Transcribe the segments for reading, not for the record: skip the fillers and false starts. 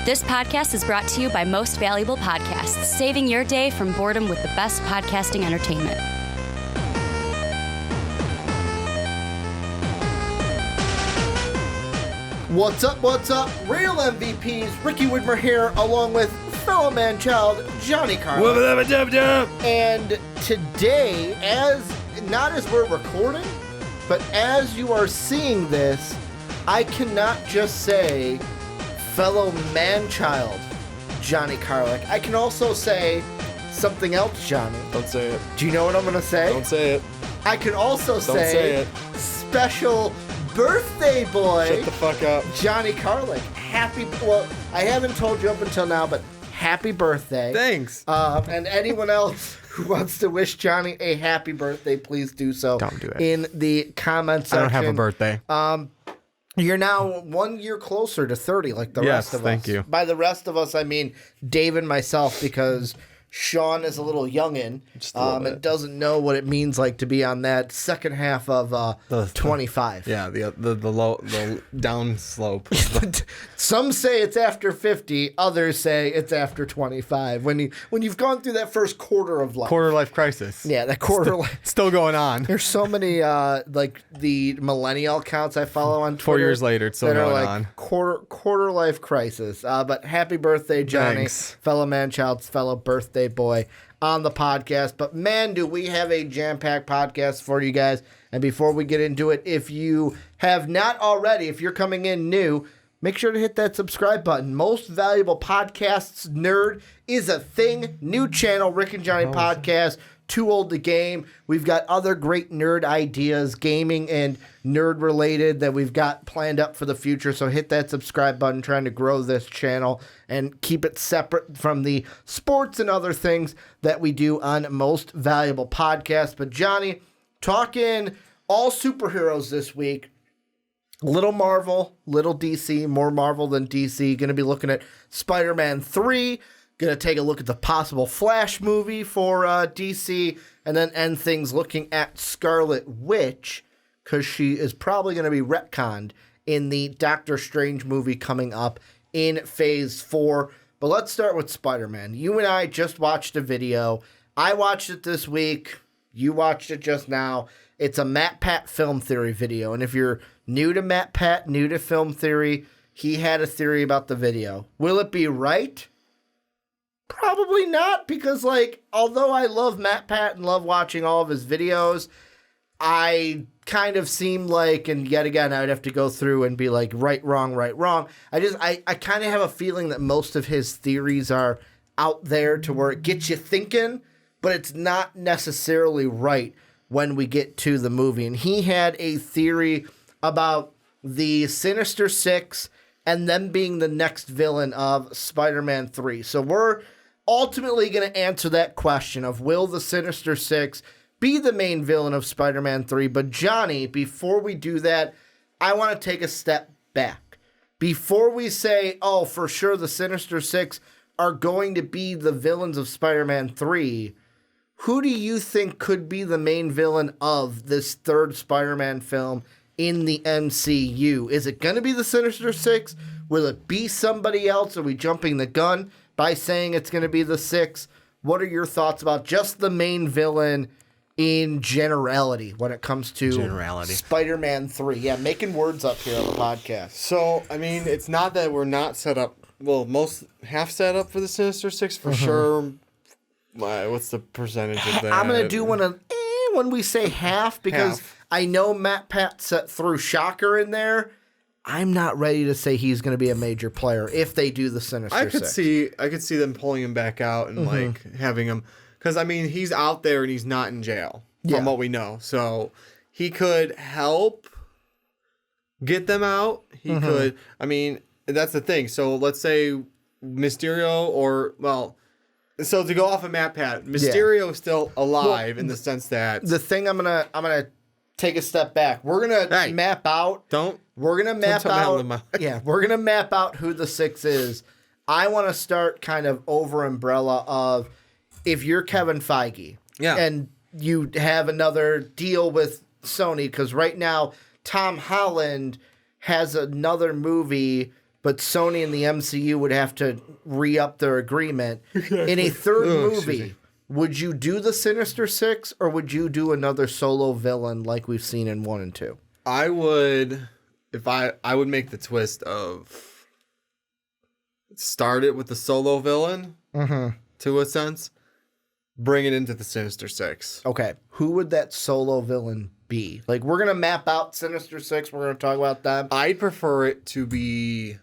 This podcast is brought to you by Most Valuable Podcasts, saving your day from boredom with the best podcasting entertainment. What's up, Real MVPs, Ricky Widmer here, along with fellow Manchild, Johnny Karlic. And today, not as we're recording, but as you are seeing this, I cannot just say fellow Manchild, Johnny Karlic. I can also say something else, Johnny. Don't say it. Do you know what I'm going to say? Don't say it. I can also say it. Special birthday boy. Shut the fuck up. Johnny Karlic. Well, I haven't told you up until now, but happy birthday. Thanks. And anyone else who wants to wish Johnny a happy birthday, please do so. Don't do it. In the comments section. I don't have a birthday. You're now 1 year closer to 30, like the rest of us. Thank you. By the rest of us, I mean Dave and myself, because Sean is a little youngin' and doesn't know what it means like to be on that second half of 25. Yeah, the down slope. Some say it's after 50, others say it's after 25. When you've gone through that first quarter of life. Quarter life crisis. Yeah, that quarter life. Still going on. There's so many like the millennial accounts I follow on Twitter. 4 years later, it's still going on. Quarter life crisis. But happy birthday, Johnny. Thanks. Fellow Manchild's fellow birthday boy on the podcast. But man, do we have a jam-packed podcast for you guys. And before we get into it, if you have not already, if you're coming in new, make sure to hit that subscribe button. Most Valuable Podcasts Nerd is a thing. New channel, Rick and Johnny Podcast. Too Old to Game. We've got other great nerd ideas, gaming and nerd related, that we've got planned up for the future. So hit that subscribe button, trying to grow this channel and keep it separate from the sports and other things that we do on Most Valuable Podcasts. But Johnny, talking all superheroes this week. Little Marvel, little DC, more Marvel than DC. Going to be looking at Spider-Man 3. Going to take a look at the possible Flash movie for DC, and then end things looking at Scarlet Witch, because she is probably going to be retconned in the Doctor Strange movie coming up in Phase 4. But let's start with Spider-Man. You and I just watched a video. I watched it this week. You watched it just now. It's a Matt Pat Film Theory video, and if you're new to Matt Pat, new to film theory, he had a theory about the video. Will it be right? Probably not, because, although I love Matt Pat and love watching all of his videos, I kind of seem like, and yet again, I would have to go through and be like, right, wrong. I kind of have a feeling that most of his theories are out there to where it gets you thinking, but it's not necessarily right when we get to the movie. And he had a theory about the Sinister Six and them being the next villain of Spider-Man 3. So we're ultimately going to answer that question of, will the Sinister Six be the main villain of Spider-Man 3? But Johnny, before we do that, I want to take a step back. Before we say, oh, for sure the Sinister Six are going to be the villains of Spider-Man 3, who do you think could be the main villain of this third Spider-Man film in the MCU? Is it going to be the Sinister Six? Will it be somebody else? Are we jumping the gun by saying it's going to be the Six? What are your thoughts about just the main villain in generality when it comes to Spider-Man 3? Yeah, making words up here on the podcast. So, I mean, it's not that we're not set up. Well, most half set up for the Sinister Six for sure. What's the percentage of that? I'm going to do when we say half, because I know Matt Pat threw Shocker in there. I'm not ready to say he's going to be a major player if they do the Sinister Six. I could see them pulling him back out and having him, because I mean he's out there and he's not in jail from what we know, so he could help get them out. He could. I mean, that's the thing. So let's say Mysterio so to go off of Matt Pat, Mysterio is still alive in the sense that the thing I'm gonna take a step back. We're gonna map out. We're gonna map out who the Six is. I want to start kind of over umbrella of, if you're Kevin Feige, and you have another deal with Sony, because right now Tom Holland has another movie but Sony and the MCU would have to re-up their agreement. In a third movie, would you do the Sinister Six, or would you do another solo villain like we've seen in 1 and 2? I would, I would make the twist of start it with the solo villain, to a sense, bring it into the Sinister Six. Okay, who would that solo villain be? Like, we're going to map out Sinister Six, we're going to talk about them. I'd prefer it to be,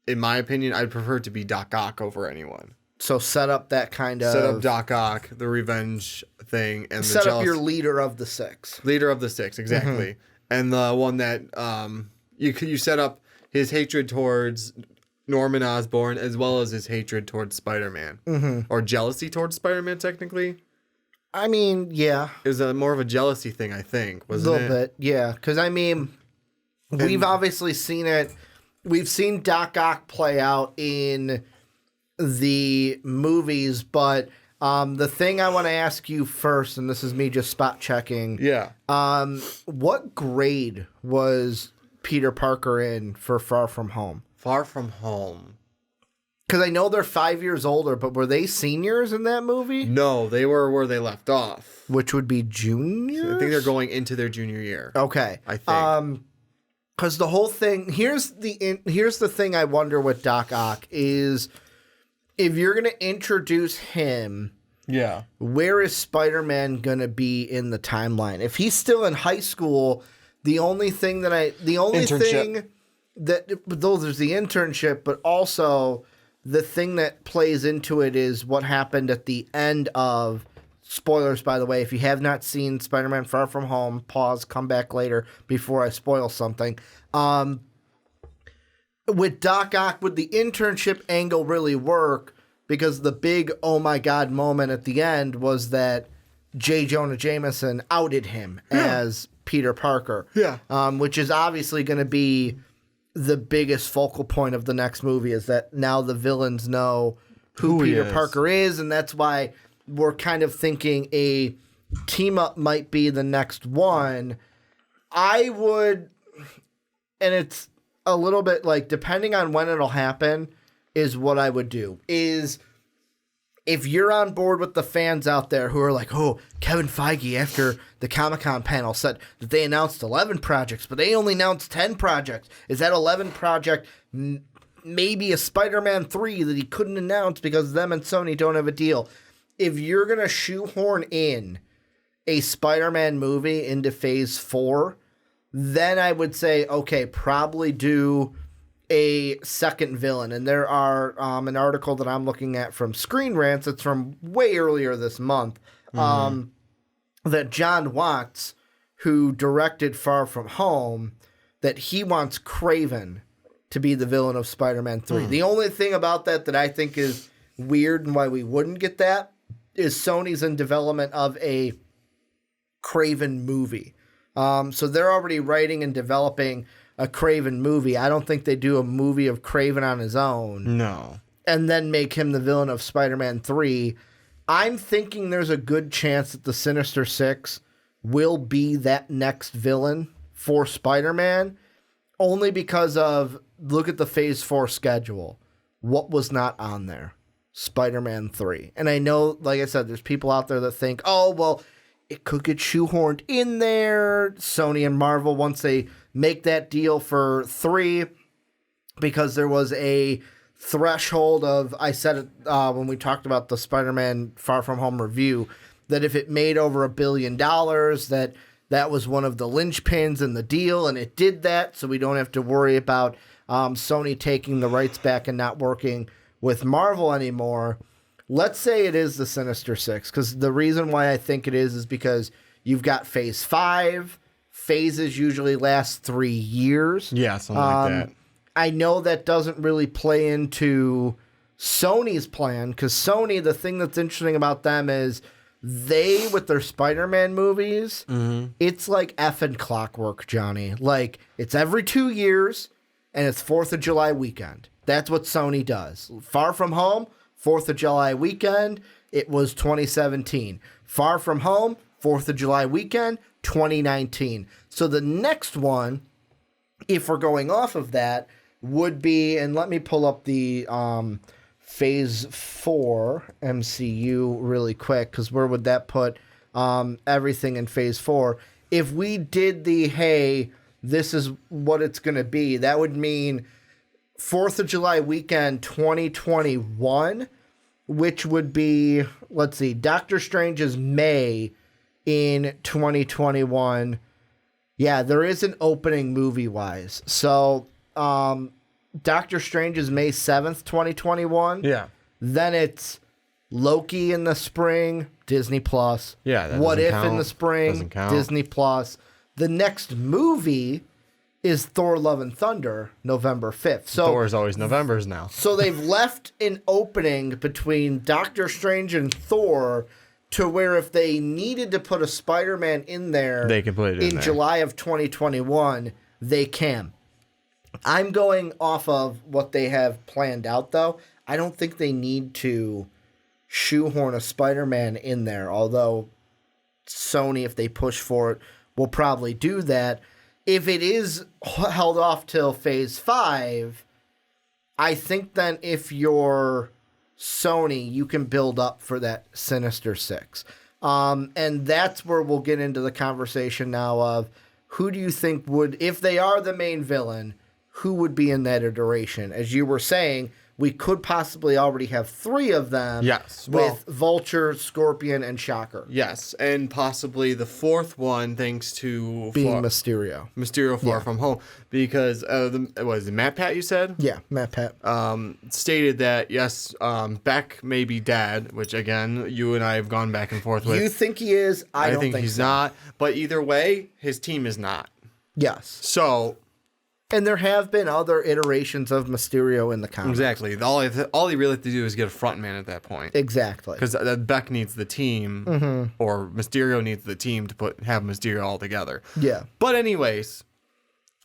in my opinion, I'd prefer it to be Doc Ock over anyone. So set up that kind of... Set up Doc Ock, the revenge thing, and set up your leader of the Six. Leader of the Six, exactly. And the one that you set up his hatred towards Norman Osborn as well as his hatred towards Spider-Man. Or jealousy towards Spider-Man, technically. I mean, yeah. It was more of a jealousy thing, I think, wasn't it? A little bit, yeah. Because, I mean, we've obviously seen it. We've seen Doc Ock play out in the movies, but the thing I want to ask you first, and this is me just spot checking. Yeah. What grade was Peter Parker in for Far From Home? Far From Home. Because I know they're 5 years older, but were they seniors in that movie? No, they were where they left off. Which would be juniors? I think they're going into their junior year. Okay. I think. Because the whole thing, here's the thing I wonder with Doc Ock is, if you're going to introduce him, where is Spider-Man going to be in the timeline? If he's still in high school, there's the internship, but also the thing that plays into it is what happened at the end of, spoilers, by the way, if you have not seen Spider-Man Far From Home, pause, come back later before I spoil something. With Doc Ock, would the internship angle really work? Because the big oh my god moment at the end was that J. Jonah Jameson outed him as Peter Parker. Yeah. Which is obviously going to be the biggest focal point of the next movie, is that now the villains know who Peter Parker is, and that's why we're kind of thinking a team-up might be the next one. I would, and it's a little bit like, depending on when it'll happen, is what I would do. Is, if you're on board with the fans out there who are like, oh, Kevin Feige after the Comic-Con panel said that they announced 11 projects, but they only announced 10 projects. Is that 11 project maybe a Spider-Man 3 that he couldn't announce because them and Sony don't have a deal? If you're going to shoehorn in a Spider-Man movie into Phase 4, then I would say, okay, probably do a second villain. And there are an article that I'm looking at from Screen Rants. It's from way earlier this month. That John Watts, who directed Far From Home, that he wants Kraven to be the villain of Spider-Man 3. The only thing about that I think is weird and why we wouldn't get that is Sony's in development of a Kraven movie. So they're already writing and developing a Kraven movie. I don't think they do a movie of Kraven on his own. No. And then make him the villain of Spider-Man 3. I'm thinking there's a good chance that the Sinister Six will be that next villain for Spider-Man, only because of, look at the Phase 4 schedule. What was not on there? Spider-Man 3. And I know, like I said, there's people out there that think, oh, well, it could get shoehorned in there. Sony and Marvel, once they make that deal for 3, because there was a threshold of, I said it when we talked about the Spider-Man Far From Home review, that if it made over $1 billion, that was one of the linchpins in the deal, and it did that, so we don't have to worry about Sony taking the rights back and not working with Marvel anymore. Let's say it is the Sinister Six, because the reason why I think it is because you've got Phase 5. Phases usually last 3 years. Yeah, something like that. I know that doesn't really play into Sony's plan, because Sony, the thing that's interesting about them is they, with their Spider-Man movies, it's like effing clockwork, Johnny. Like, it's every 2 years, and it's 4th of July weekend. That's what Sony does. Far From Home, 4th of July weekend, it was 2017. Far From Home, 4th of July weekend, 2019. So the next one, if we're going off of that, would be, and let me pull up the Phase 4 MCU really quick, because where would that put everything in Phase 4? If we did the, hey, this is what it's going to be, that would mean 4th of July weekend 2021, which would be, let's see, Doctor Strange is May in 2021. Yeah, there is an opening movie-wise. So, Doctor Strange is May 7th, 2021. Yeah. Then it's Loki in the spring, Disney Plus. Yeah, that What doesn't If count. in the spring, Doesn't count. Disney Plus. The next movie is Thor: Love and Thunder, November 5th. So Thor's always November's now. so they've left an opening between Doctor Strange and Thor to where if they needed to put a Spider-Man in there, They can put it in there. July of 2021, they can. I'm going off of what they have planned out, though. I don't think they need to shoehorn a Spider-Man in there, although Sony, if they push for it, will probably do that. If it is held off till Phase 5, I think then if you're Sony, you can build up for that Sinister Six. And that's where we'll get into the conversation now of who do you think would, if they are the main villain, who would be in that iteration? As you were saying, we could possibly already have 3 of them. Yes, With Vulture, Scorpion, and Shocker. Yes, and possibly the 4th one, thanks to Being Mysterio. Mysterio Far From Home, because was it Matt Pat you said? Yeah, Matt Pat. Stated that yes, Beck may be dead, which again you and I have gone back and forth with. You think he is? I don't think he's so. not, but either way, his team is not. Yes. So And there have been other iterations of Mysterio in the comics. exactly, all he really have to do is get a front man at that point. Exactly. Because Beck needs the team, or Mysterio needs the team to have Mysterio all together. Yeah. But anyways,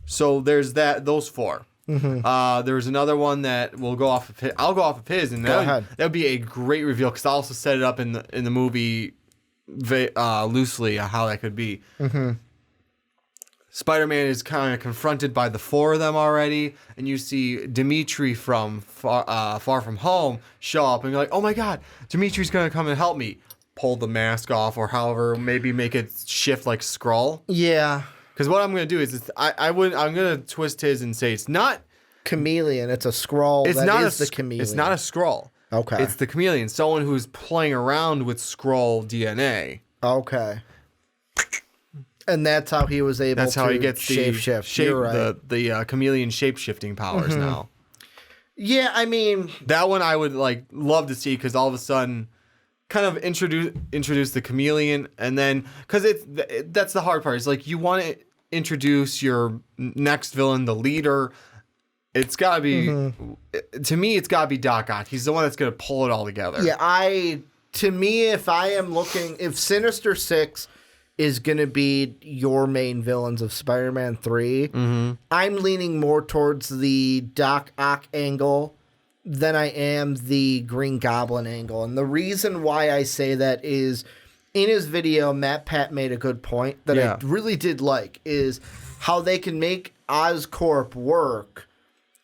so there's those 4. There's another one that will go off of his. I'll go off of his, and that would be a great reveal because I also set it up in the movie loosely how that could be. Spider-Man is kind of confronted by the 4 of them already, and you see Dimitri from Far From Home show up, and you're like, oh my god, Dimitri's going to come and help me. Pull the mask off, or however, maybe make it shift like Skrull. Yeah. Because what I'm going to do is, I'm going to twist his and say it's not Chameleon. It's a Skrull. It's that not is a the chameleon. It's not a Skrull. Okay. It's the chameleon. Someone who's playing around with Skrull DNA. Okay. And that's how he was able That's to how he gets the shapeshift. You're right. the chameleon shape-shifting powers now. Yeah, I mean, That one I would love to see because all of a sudden kind of introduce the chameleon, and then because that's the hard part. It's like you want to introduce your next villain, the leader. It's got to be to me. It's got to be Doc Ock. He's the one that's going to pull it all together. yeah, to me, if Sinister Six is going to be your main villains of Spider-Man 3, I'm leaning more towards the Doc Ock angle than I am the Green Goblin angle. And the reason why I say that is in his video, Matt Pat made a good point that I really did like, is how they can make Oscorp work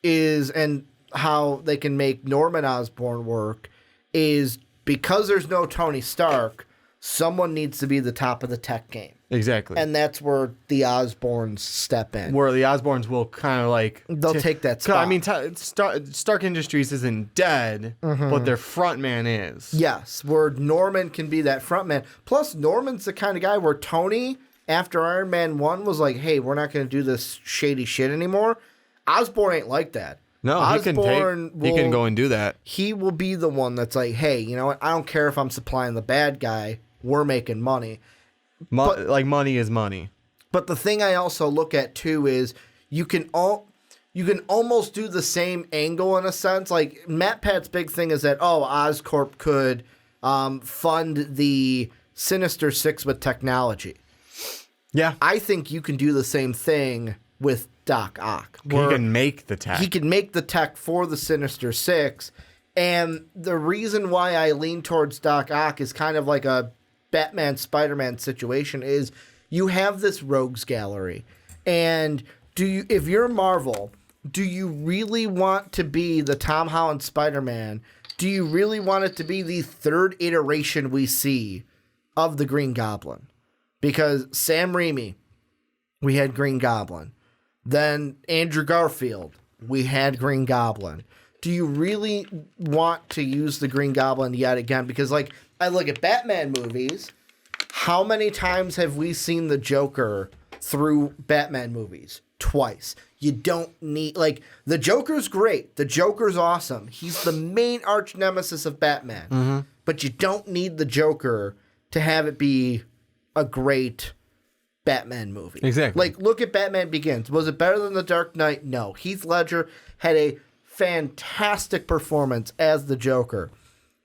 and how they can make Norman Osborn work is because there's no Tony Stark, someone needs to be the top of the tech game. Exactly. And that's where the Osborns step in. Where the Osborns will kind of they'll take that spot. I mean, Stark Industries isn't dead, but their front man is. Yes, where Norman can be that front man. Plus, Norman's the kind of guy where Tony, after Iron Man 1, was like, hey, we're not going to do this shady shit anymore. Osborn ain't like that. No, he can go and do that. He will be the one that's like, hey, you know what? I don't care if I'm supplying the bad guy. We're making money. Money is money. But the thing I also look at too is you can almost do the same angle in a sense. Like Matt Pat's big thing is that Oscorp could fund the Sinister Six with technology. Yeah, I think you can do the same thing with Doc Ock. He can make the tech. He can make the tech for the Sinister Six. And the reason why I lean towards Doc Ock is kind of like a Batman Spider-Man situation is you have this rogues gallery, and if you're Marvel, do you really want to be the Tom Holland Spider-Man? Do you really want it to be the third iteration we see of the Green Goblin? Because Sam Raimi, we had Green Goblin. Then Andrew Garfield, we had Green Goblin. Do you really want to use the Green Goblin yet again? Because, like, I look at Batman movies. How many times have we seen the Joker through Batman movies? Twice. You don't need, like, the Joker's great. The Joker's awesome. He's the main arch nemesis of Batman. Mm-hmm. But you don't need the Joker to have it be a great Batman movie. Exactly. Like, look at Batman Begins. Was it better than The Dark Knight? No. Heath Ledger had a fantastic performance as the Joker.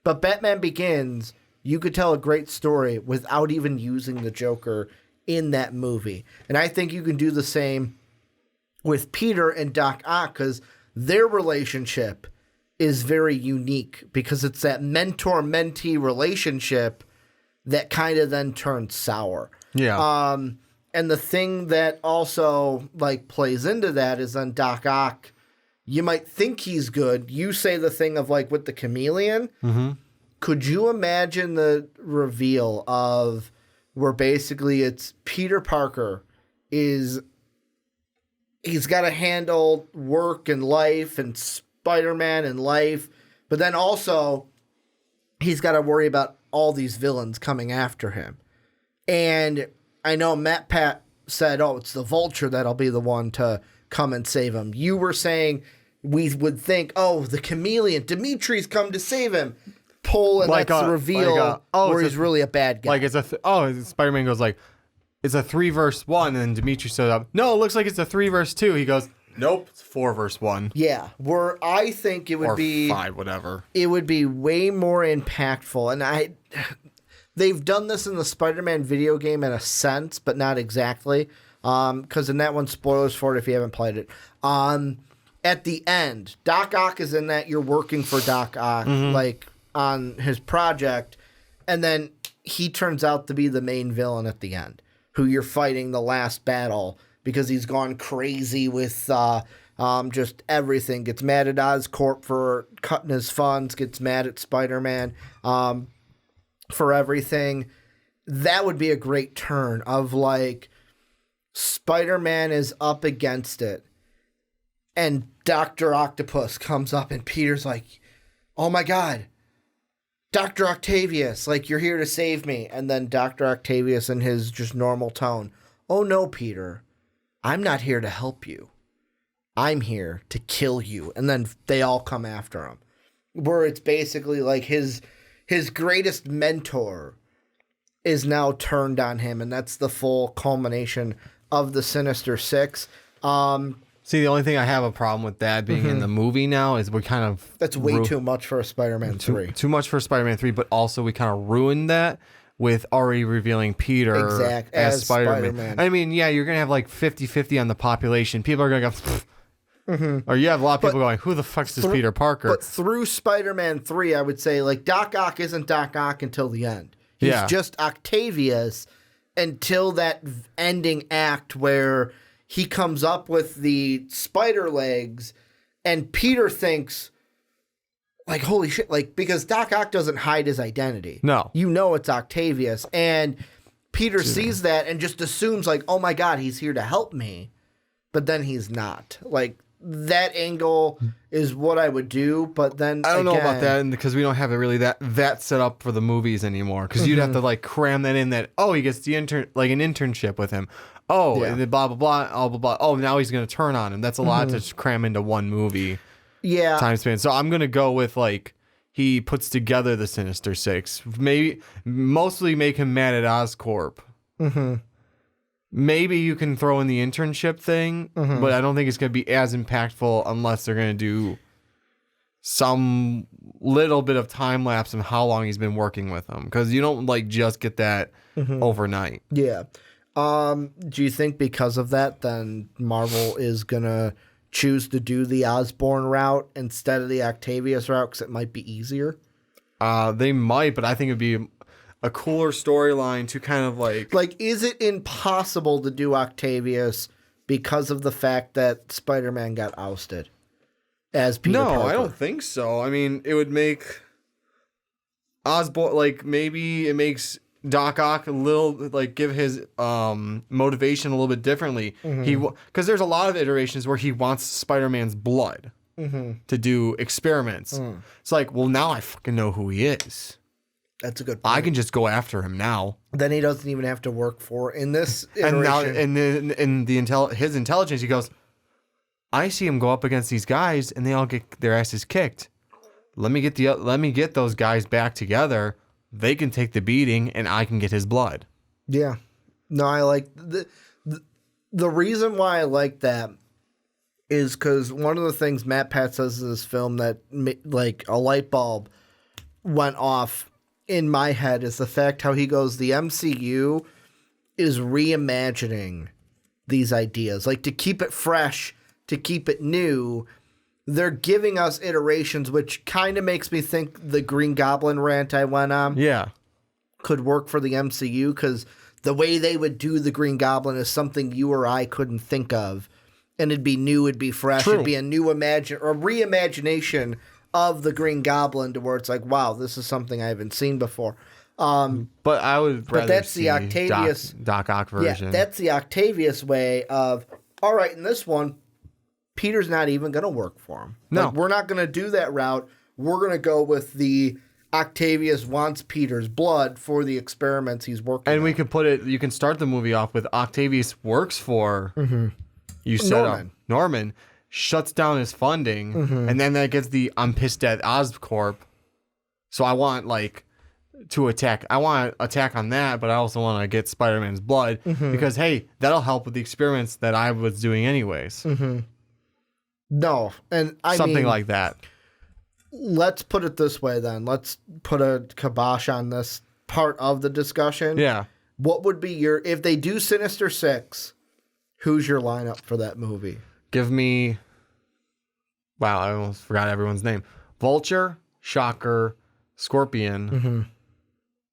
But Batman Begins, you could tell a great story without even using the Joker in that movie. And I think you can do the same with Peter and Doc Ock, because their relationship is very unique, because it's that mentor-mentee relationship that kind of then turns sour. Yeah. And the thing that also, like, plays into that is then Doc Ock, you might think he's good. You say the thing of, like, with the chameleon. Mm-hmm. Could you imagine the reveal of where basically it's Peter Parker he's got to handle work and life and Spider-Man and life, but then also he's got to worry about all these villains coming after him. And I know Matt Pat said, oh, it's the Vulture that'll be the one to come and save him. You were saying we would think, oh, the chameleon, Dimitri's come to save him. Pull, and like that's the reveal where he's really a bad guy. Like it's Spider-Man goes like, it's a 3-verse-1, and then Dimitri stood up. No, it looks like it's a 3-verse-2. He goes, nope, it's 4-verse-1. Yeah, where I think it would be 5, whatever. It would be way more impactful, and they've done this in the Spider-Man video game in a sense, but not exactly. Because in that one, spoilers for it if you haven't played it. At the end, Doc Ock is in that. You're working for Doc Ock, like on his project, and then he turns out to be the main villain at the end, who you're fighting the last battle because he's gone crazy with just everything. Gets mad at Oscorp for cutting his funds, gets mad at Spider-Man for everything. That would be a great turn of, like, Spider-Man is up against it, and Dr. Octopus comes up, and Peter's like, oh my God, Dr. Octavius, like, you're here to save me. And then Dr. Octavius in his just normal tone, oh no, Peter, I'm not here to help you. I'm here to kill you. And then they all come after him. Where it's basically like his greatest mentor is now turned on him, and that's the full culmination of the Sinister Six. See, the only thing I have a problem with that being in the movie now is we kind of... That's way too much for a Spider-Man 3. Too much for Spider-Man 3, but also we kind of ruined that with already revealing Peter as Spider-Man. I mean, yeah, you're going to have like 50-50 on the population. People are going to go... Or you have a lot of people going, who the fuck's this Peter Parker? But through Spider-Man 3, I would say, like, Doc Ock isn't Doc Ock until the end. He's just Octavius until that ending act where he comes up with the spider legs, and Peter thinks, like, holy shit, like, because Doc Ock doesn't hide his identity. No. You know it's Octavius. And Peter sees that and just assumes, like, oh my God, he's here to help me. But then he's not. Like, that angle is what I would do, but then I don't know about that, because we don't have it really that set up for the movies anymore. Because you'd have to, like, cram that in that, oh, he gets the an internship with him. Oh, and then blah, blah, blah, blah, blah, blah. Oh, now he's going to turn on him. That's a lot to cram into one movie time span. So I'm going to go with, like, he puts together the Sinister Six. Mostly make him mad at Oscorp. Maybe you can throw in the internship thing, but I don't think it's going to be as impactful unless they're going to do some little bit of time lapse on how long he's been working with them. Because you don't, like, just get that overnight. Yeah. Do you think because of that, then Marvel is going to choose to do the Osborn route instead of the Octavius route because it might be easier? They might, but I think it'd be a cooler storyline to kind of like... Like, is it impossible to do Octavius because of the fact that Spider-Man got ousted as Peter Parker? No, I don't think so. I mean, it would make Osborn, like, maybe it makes Doc Ock a little, like, give his motivation a little bit differently. Because there's a lot of iterations where he wants Spider-Man's blood to do experiments. It's like, well, now I fucking know who he is. That's a good point. I can just go after him now. Then he doesn't even have to work for in this iteration. And now in his intelligence, he goes, I see him go up against these guys and they all get their asses kicked. Let me get those guys back together. They can take the beating and I can get his blood. Yeah. No, I like the reason why I like that is because one of the things Matt Pat says in this film that like a light bulb went off in my head is the fact how he goes, the MCU is reimagining these ideas, like to keep it fresh, to keep it new. They're giving us iterations, which kind of makes me think the Green Goblin rant I went on could work for the MCU, because the way they would do the Green Goblin is something you or I couldn't think of. And it'd be new, it'd be fresh, It'd be a new reimagination of the Green Goblin to where it's like, wow, this is something I haven't seen before. But I would rather that's see the Octavius Doc Ock version. Yeah, that's the Octavius way of, all right, in this one, Peter's not even going to work for him. No. Like, we're not going to do that route. We're going to go with the Octavius wants Peter's blood for the experiments he's working on. And we can put it, you can start the movie off with Octavius works for, you said Norman, shuts down his funding, and then that gets the I'm pissed at Oscorp. So I want, like, to attack. I want to attack on that, but I also want to get Spider-Man's blood because, hey, that'll help with the experiments that I was doing anyways. No, and I Something mean, like that. Let's put it this way then. Let's put a kibosh on this part of the discussion. Yeah. What would be if they do Sinister Six, who's your lineup for that movie? Give me, wow, I almost forgot everyone's name. Vulture, Shocker, Scorpion.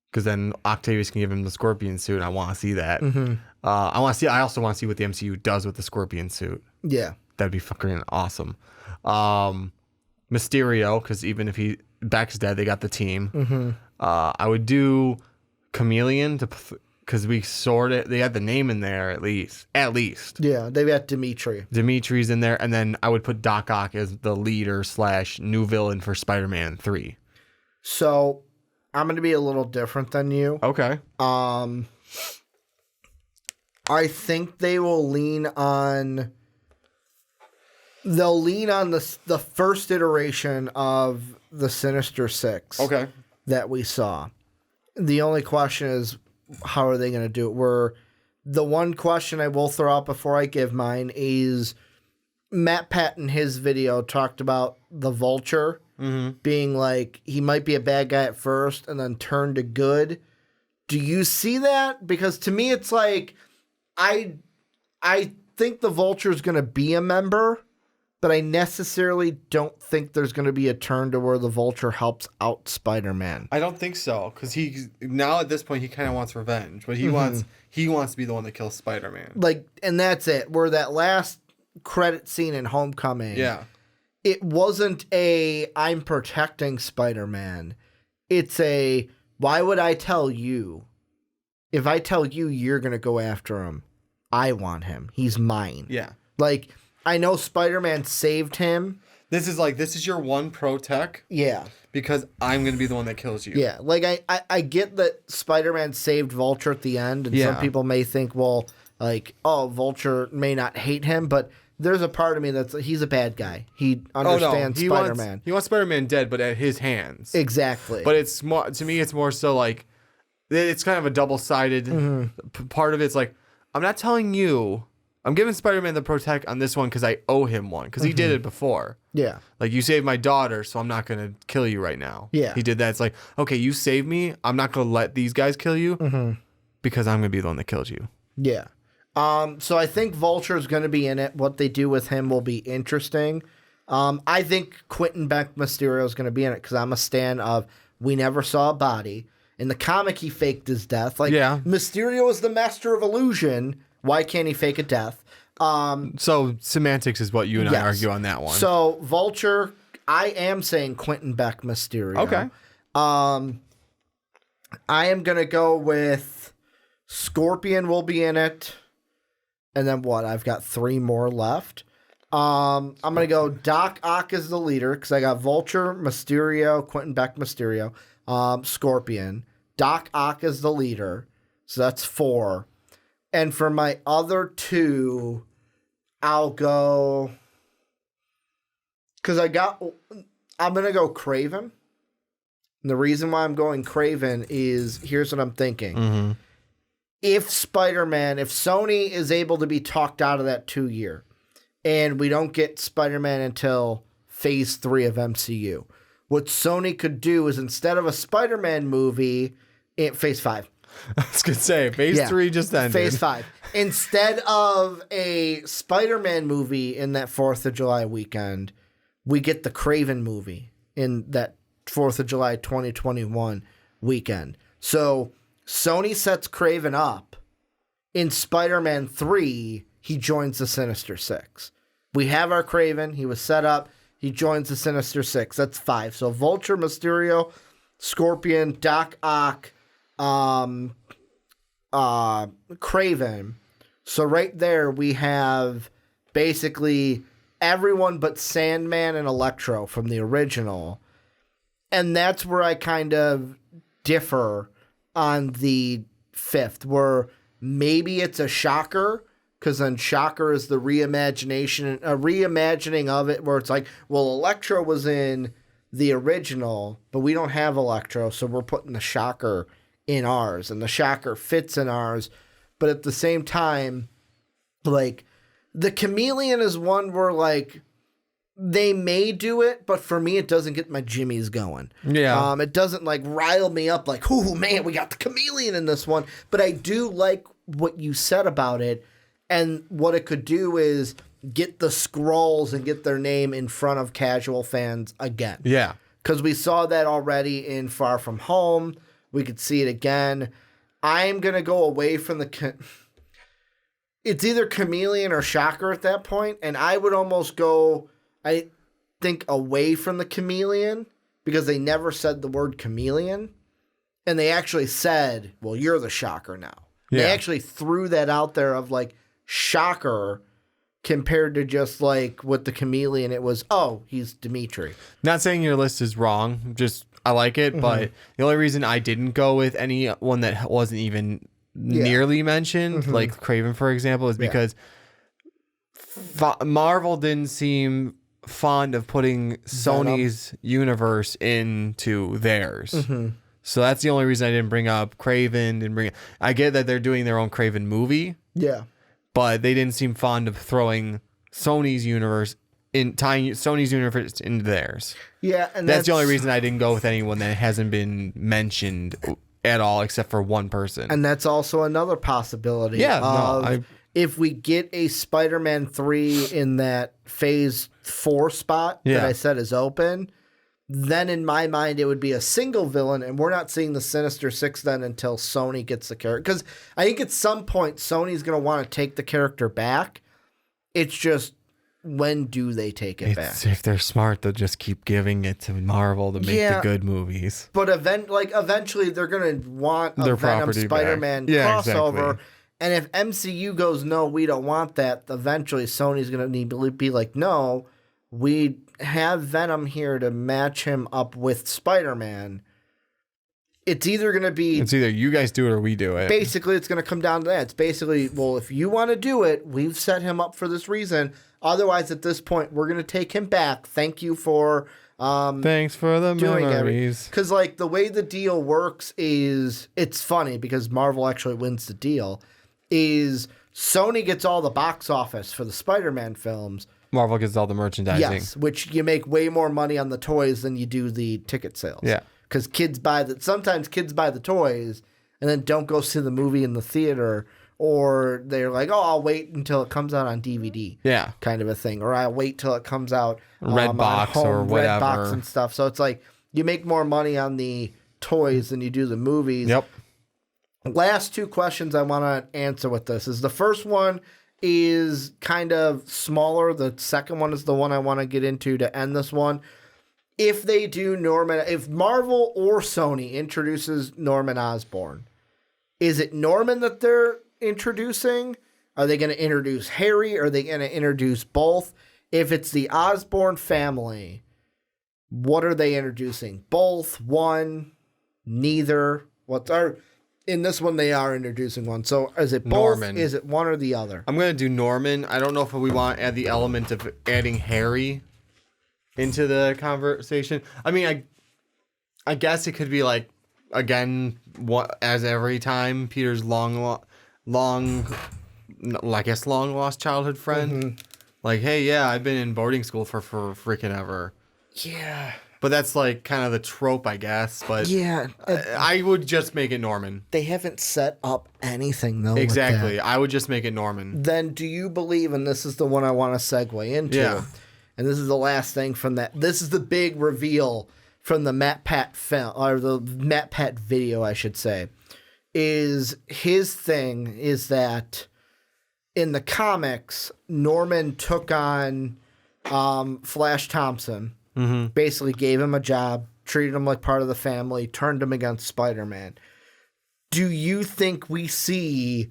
Because then Octavius can give him the Scorpion suit, and I want to see that. I also want to see what the MCU does with the Scorpion suit. Yeah. That'd be fucking awesome. Mysterio, because even if Beck's dead, they got the team. I would do Chameleon because we sorted. They had the name in there at least. Yeah, they've got Dimitri. Dimitri's in there, and then I would put Doc Ock as the leader / new villain for Spider-Man 3. So I'm going to be a little different than you. Okay. I think they will lean on. They'll lean on the first iteration of the Sinister Six. Okay. That we saw. The only question is, how are they going to do it? The one question I will throw out before I give mine is, Matt Pat in his video talked about the Vulture being like, he might be a bad guy at first and then turn to good. Do you see that? Because to me, it's like, I think the Vulture is going to be a member, but I necessarily don't think there's going to be a turn to where the Vulture helps out Spider-Man. I don't think so, because now at this point he kind of wants revenge, but he wants to be the one that kills Spider-Man. Like, and that's it. Where that last credit scene in Homecoming, it wasn't I'm protecting Spider-Man. It's why would I tell you? If I tell you, you're going to go after him. I want him. He's mine. Yeah. Like, I know Spider-Man saved him. This is your one pro tech. Yeah. Because I'm going to be the one that kills you. Yeah. Like, I get that Spider-Man saved Vulture at the end, and some people may think, well, like, oh, Vulture may not hate him, but there's a part of me he's a bad guy. He understands Spider-Man. He wants Spider-Man dead, but at his hands. Exactly. But it's more, to me, it's more so like, it's kind of a double-sided part of it's like, I'm not telling you. I'm giving Spider-Man the protect on this one because I owe him one. Because he did it before. Yeah. Like, you saved my daughter, so I'm not going to kill you right now. Yeah. He did that. It's like, okay, you saved me. I'm not going to let these guys kill you because I'm going to be the one that kills you. Yeah. So I think Vulture is going to be in it. What they do with him will be interesting. I think Quentin Beck Mysterio is going to be in it because I'm a stan of we never saw a body. In the comic, he faked his death. Like, Mysterio is the master of illusion. Why can't he fake a death? So semantics is what you and I argue on that one. So Vulture, I am saying Quentin Beck Mysterio. Okay. I am going to go with Scorpion will be in it. And then what? I've got 3 more left. I'm going to go Doc Ock as the leader because I got Vulture, Mysterio, Quentin Beck Mysterio, Scorpion. Doc Ock as the leader. So that's 4. And for my other 2, I'll go... Because I'm going to go Kraven. And the reason why I'm going Kraven is, here's what I'm thinking. Mm-hmm. If Spider-Man, if Sony is able to be talked out of that 2-year, and we don't get Spider-Man until Phase 3 of MCU, what Sony could do is instead of a Spider-Man movie, Phase 5. I was going to say, Phase 3 just ended. Phase 5. Instead of a Spider-Man movie in that 4th of July weekend, we get the Kraven movie in that 4th of July 2021 weekend. So Sony sets Kraven up. In Spider-Man 3, he joins the Sinister Six. We have our Kraven. He was set up. He joins the Sinister Six. That's 5. So Vulture, Mysterio, Scorpion, Doc Ock, Kraven. So right there we have basically everyone but Sandman and Electro from the original. And that's where I kind of differ on the 5th, where maybe it's a Shocker, because then Shocker is the reimagining of it, where it's like, well, Electro was in the original, but we don't have Electro, so we're putting the Shocker in ours, and the Shocker fits in ours. But at the same time, like, the Chameleon is one where, like, they may do it, but for me, it doesn't get my jimmies going. Yeah. It doesn't, like, rile me up like, oh, man, we got the Chameleon in this one. But I do like what you said about it, and what it could do is get the Skrulls and get their name in front of casual fans again. Yeah. Because we saw that already in Far From Home. We could see it again. I'm going to go away from the... It's either Chameleon or Shocker at that point, and I would almost go... I think away from the Chameleon, because they never said the word Chameleon, and they actually said, well, you're the Shocker now. Yeah. They actually threw that out there of, like, Shocker compared to just, like, with the Chameleon, it was, oh, he's Dimitri. Not saying your list is wrong, just I like it, but the only reason I didn't go with anyone that wasn't even nearly mentioned, like Kraven, for example, is because Marvel didn't seem fond of putting Sony's universe into theirs. So that's the only reason I didn't bring up Kraven. I get that they're doing their own Kraven movie. Yeah. But they didn't seem fond of throwing Sony's universe tying Sony's universe into theirs. Yeah, and that's the only reason I didn't go with anyone that hasn't been mentioned at all except for one person. And that's also another possibility. Yeah, if we get a Spider-Man 3 in that Phase 4 spot that I said is open, then in my mind it would be a single villain, and we're not seeing the Sinister Six then until Sony gets the character. Because I think at some point Sony's going to want to take the character back. It's just, when do they take it back? If they're smart, they'll just keep giving it to Marvel to make the good movies. But eventually they're going to want a Venom Spider-Man crossover. Exactly. And if MCU goes, no, we don't want that, eventually Sony's going to need to be like, no, we have Venom here to match him up with Spider-Man. It's either going to be... It's either you guys do it or we do it. Basically, it's going to come down to that. It's basically, well, if you want to do it, we've set him up for this reason. Otherwise, at this point, we're going to take him back. Thank you for... Thanks for the memories. Because, like, the way the deal works is... It's funny because Marvel actually wins the deal. Is Sony gets all the box office for the Spider-Man films. Marvel gets all the merchandising. Yes, which you make way more money on the toys than you do the ticket sales. Yeah. Because sometimes kids buy the toys and then don't go see the movie in the theater, or they're like, oh, I'll wait until it comes out on DVD. Yeah. Kind of a thing. Or I'll wait till it comes out Redbox or whatever. Redbox and stuff. So it's like you make more money on the toys than you do the movies. Yep. Last 2 questions I want to answer with this is the first one is kind of smaller. The second one is the one I want to get into to end this one. If they do if Marvel or Sony introduces Norman Osborn, is it Norman that they're introducing? Are they going to introduce Harry? Are they going to introduce both? If it's the Osborn family, what are they introducing? Both, one, neither. In this one, they are introducing one. So is it both? Norman. Is it one or the other? I'm going to do Norman. I don't know if we want to add the element of adding Harry into the conversation. I mean, I guess it could be like, again, as every time, Peter's long lost childhood friend. Mm-hmm. Like, hey, yeah, I've been in boarding school for freaking ever. Yeah. But that's like kind of the trope, I guess. But yeah, I would just make it Norman. They haven't set up anything, though. Exactly. I would just make it Norman. Then do you believe, and this is the one I want to segue into, and this is the last thing from that. This is the big reveal from the Matt Pat film, or the Matt Pat video, I should say, is his thing is that in the comics, Norman took on Flash Thompson, basically gave him a job, treated him like part of the family, turned him against Spider-Man. Do you think we see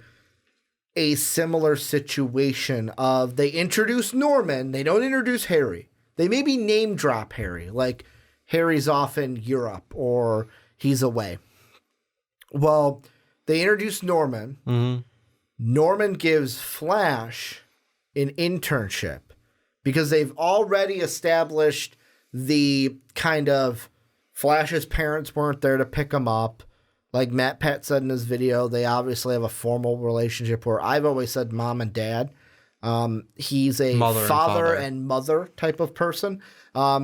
a similar situation of they introduce Norman, they don't introduce Harry. They maybe name drop Harry, like Harry's off in Europe or he's away. Well, they introduce Norman. Mm-hmm. Norman gives Flash an internship because they've already established the kind of Flash's parents weren't there to pick him up. Like Matt Pat said in his video, they obviously have a formal relationship where I've always said mom and dad. He's a father and mother type of person,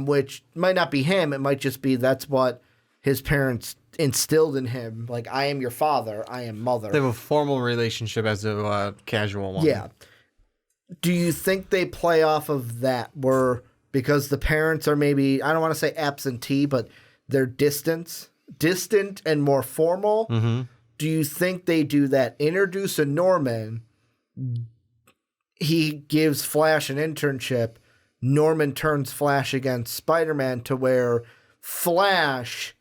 which might not be him. It might just be that's what his parents instilled in him. Like, I am your father, I am mother. They have a formal relationship as a casual one. Yeah. Do you think they play off of that where because the parents are maybe, I don't want to say absentee, but they're distant and more formal? Mm-hmm. Do you think they do that? Introduce a Norman, he gives Flash an internship, Norman turns Flash against Spider-Man to where Flash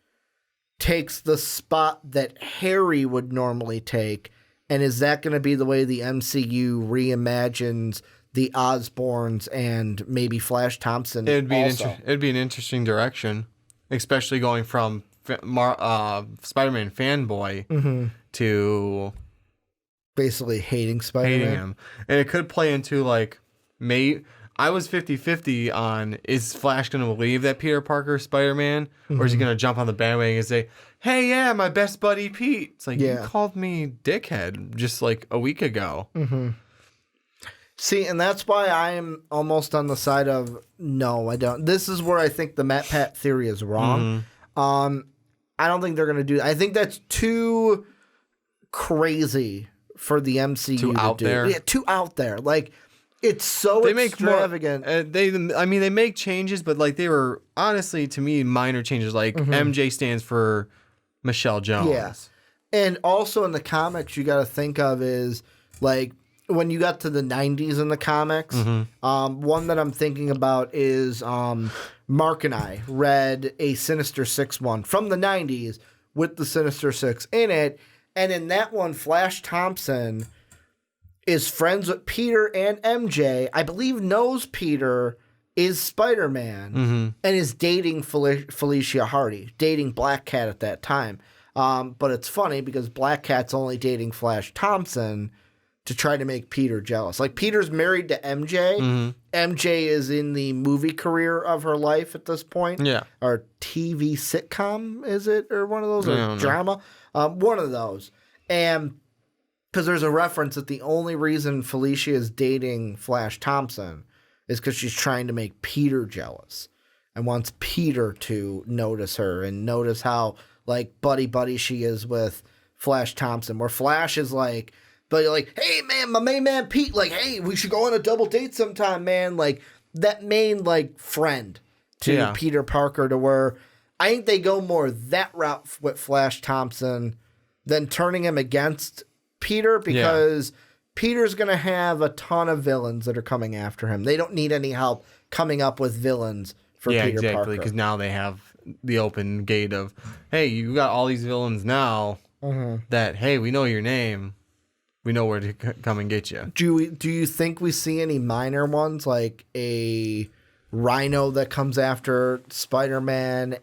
takes the spot that Harry would normally take, and is that going to be the way the MCU reimagines the Osborns and maybe Flash Thompson? It'd be an interesting direction, especially going from Spider-Man fanboy to basically hating Spider-Man. Hating him. And it could play into like, I was 50-50 on, is Flash going to believe that Peter Parker is Spider-Man? Or is he going to jump on the bandwagon and say, hey, yeah, my best buddy Pete. It's like, you called me dickhead just like a week ago. Mm-hmm. See, and that's why I am almost on the side of, no, I don't. This is where I think the Matt Pat theory is wrong. I don't think they're going to do that. I think that's too crazy for the MCU too out do. There. Yeah, too out there. Like, it's so extravagant. They make changes, but like they were honestly to me minor changes. Like MJ stands for Michelle Jones. Yeah, and also in the comics, you got to think of is like when you got to the 90s in the comics. One that I'm thinking about is Mark and I read a Sinister Six one from the 90s with the Sinister Six in it, and in that one, Flash Thompson is friends with Peter and MJ, I believe knows Peter is Spider-Man, and is dating Felicia Hardy, dating Black Cat at that time. But it's funny because Black Cat's only dating Flash Thompson to try to make Peter jealous. Like, Peter's married to MJ. MJ is in the movie career of her life at this point. Yeah. Or TV sitcom, is it? Or one of those? Or drama? One of those. And because there's a reference that the only reason Felicia is dating Flash Thompson is because she's trying to make Peter jealous and wants Peter to notice her and notice how, like, buddy she is with Flash Thompson. Where Flash is like, but you're like, hey, man, my main man Pete, like, hey, we should go on a double date sometime, man. Like, that main, like, friend to Peter Parker, to where I think they go more that route with Flash Thompson than turning him against Peter, because Peter's going to have a ton of villains that are coming after him. They don't need any help coming up with villains for Peter Parker. Because now they have the open gate of, hey, you got all these villains now that, hey, we know your name. We know where to come and get you. Do you think we see any minor ones, like a Rhino that comes after Spider-Man,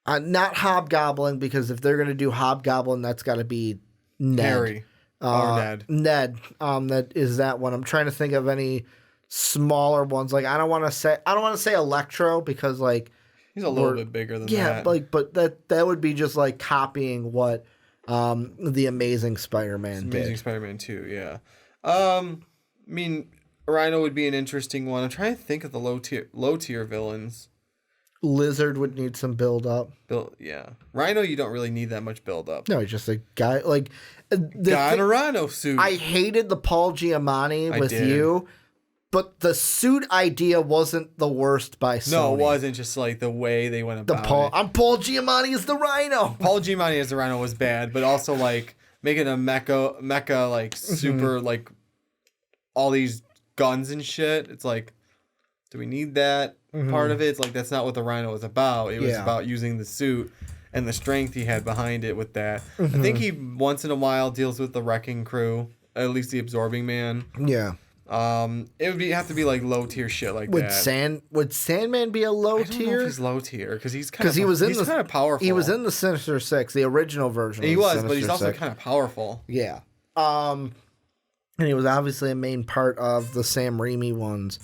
not Hobgoblin, because if they're going to do Hobgoblin, that's got to be Ned. Harry. Or Ned. Ned. That is that one. I'm trying to think of any smaller ones. Like I don't want to say Electro because like he's a little bit bigger than that. Yeah, like but that would be just like copying what the Amazing Spider-Man did. Amazing Spider-Man 2, yeah. I mean, Rhino would be an interesting one. I'm trying to think of the low tier villains. Lizard would need some build up. Yeah. Rhino, you don't really need that much build up. No, he's just a guy like guy in a Rhino suit. I hated the Paul Giamatti with you, but the suit idea wasn't the worst by Sony. No, it wasn't. Just like the way they went about it. I'm Paul Giamatti as the Rhino. Paul Giamatti as the Rhino was bad, but also like making a mecha like super like all these guns and shit. It's like, do we need that part of it? It's like that's not what the Rhino was about. It was about using the suit and the strength he had behind it with that. I think he once in a while deals with the Wrecking Crew, at least the Absorbing Man. Yeah. It would have to be like low tier shit like that. Would Sandman be a low I don't know tier? if he's low tier because he's kind of powerful. He was in the Sinister Six, the original version. He was, but he's also kind of powerful. Yeah. And he was obviously a main part of the Sam Raimi ones.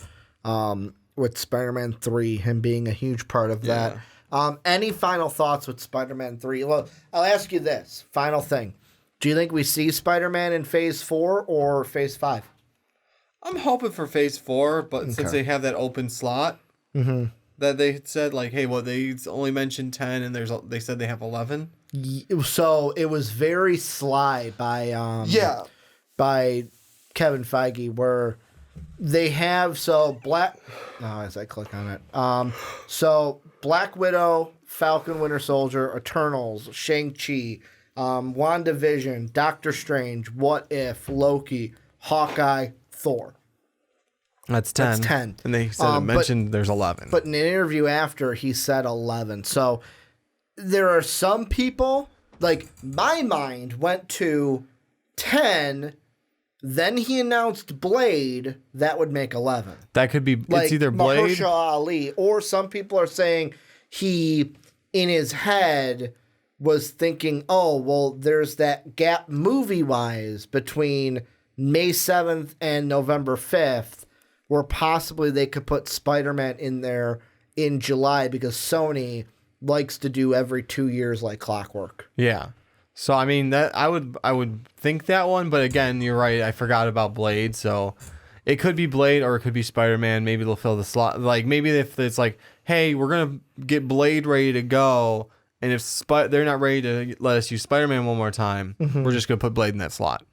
With Spider-Man 3, him being a huge part of that. Any final thoughts with Spider-Man 3? Well, I'll ask you this. Final thing. Do you think we see Spider-Man in Phase 4 or Phase 5? I'm hoping for Phase 4, but since they have that open slot that they said, like, hey, well, they only mentioned 10 and they said they have 11. So it was very sly by Kevin Feige where they have as I click on it. So Black Widow, Falcon Winter Soldier, Eternals, Shang-Chi, WandaVision, Doctor Strange, What If, Loki, Hawkeye, Thor. That's 10. That's 10. And they said there's 11. But in an interview after, he said 11. So there are some people, like my mind went to 10. Then he announced Blade. That would make 11. That could be, like, it's either Blade. Mahershala Ali. Or some people are saying he, in his head, was thinking, oh, well, there's that gap movie-wise between May 7th and November 5th where possibly they could put Spider-Man in there in July because Sony likes to do every 2 years like clockwork. Yeah. So I mean that I would think that one, but again, you're right. I forgot about Blade, so it could be Blade or it could be Spider-Man. Maybe they'll fill the slot. Like maybe if it's like, hey, we're gonna get Blade ready to go, and if they're not ready to let us use Spider-Man one more time, we're just gonna put Blade in that slot.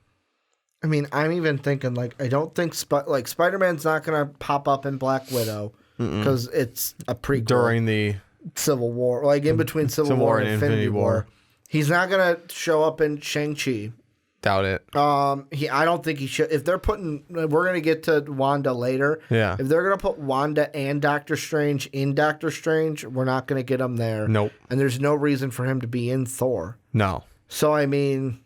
I mean, I'm even thinking like I don't think Spider-Man's not gonna pop up in Black Widow because it's a prequel during the Civil War, like in between Civil War and Infinity War. He's not gonna show up in Shang-Chi. Doubt it. I don't think he should. If they're putting, we're gonna get to Wanda later. Yeah. If they're gonna put Wanda and Doctor Strange in Doctor Strange, we're not gonna get him there. Nope. And there's no reason for him to be in Thor. No. So I mean,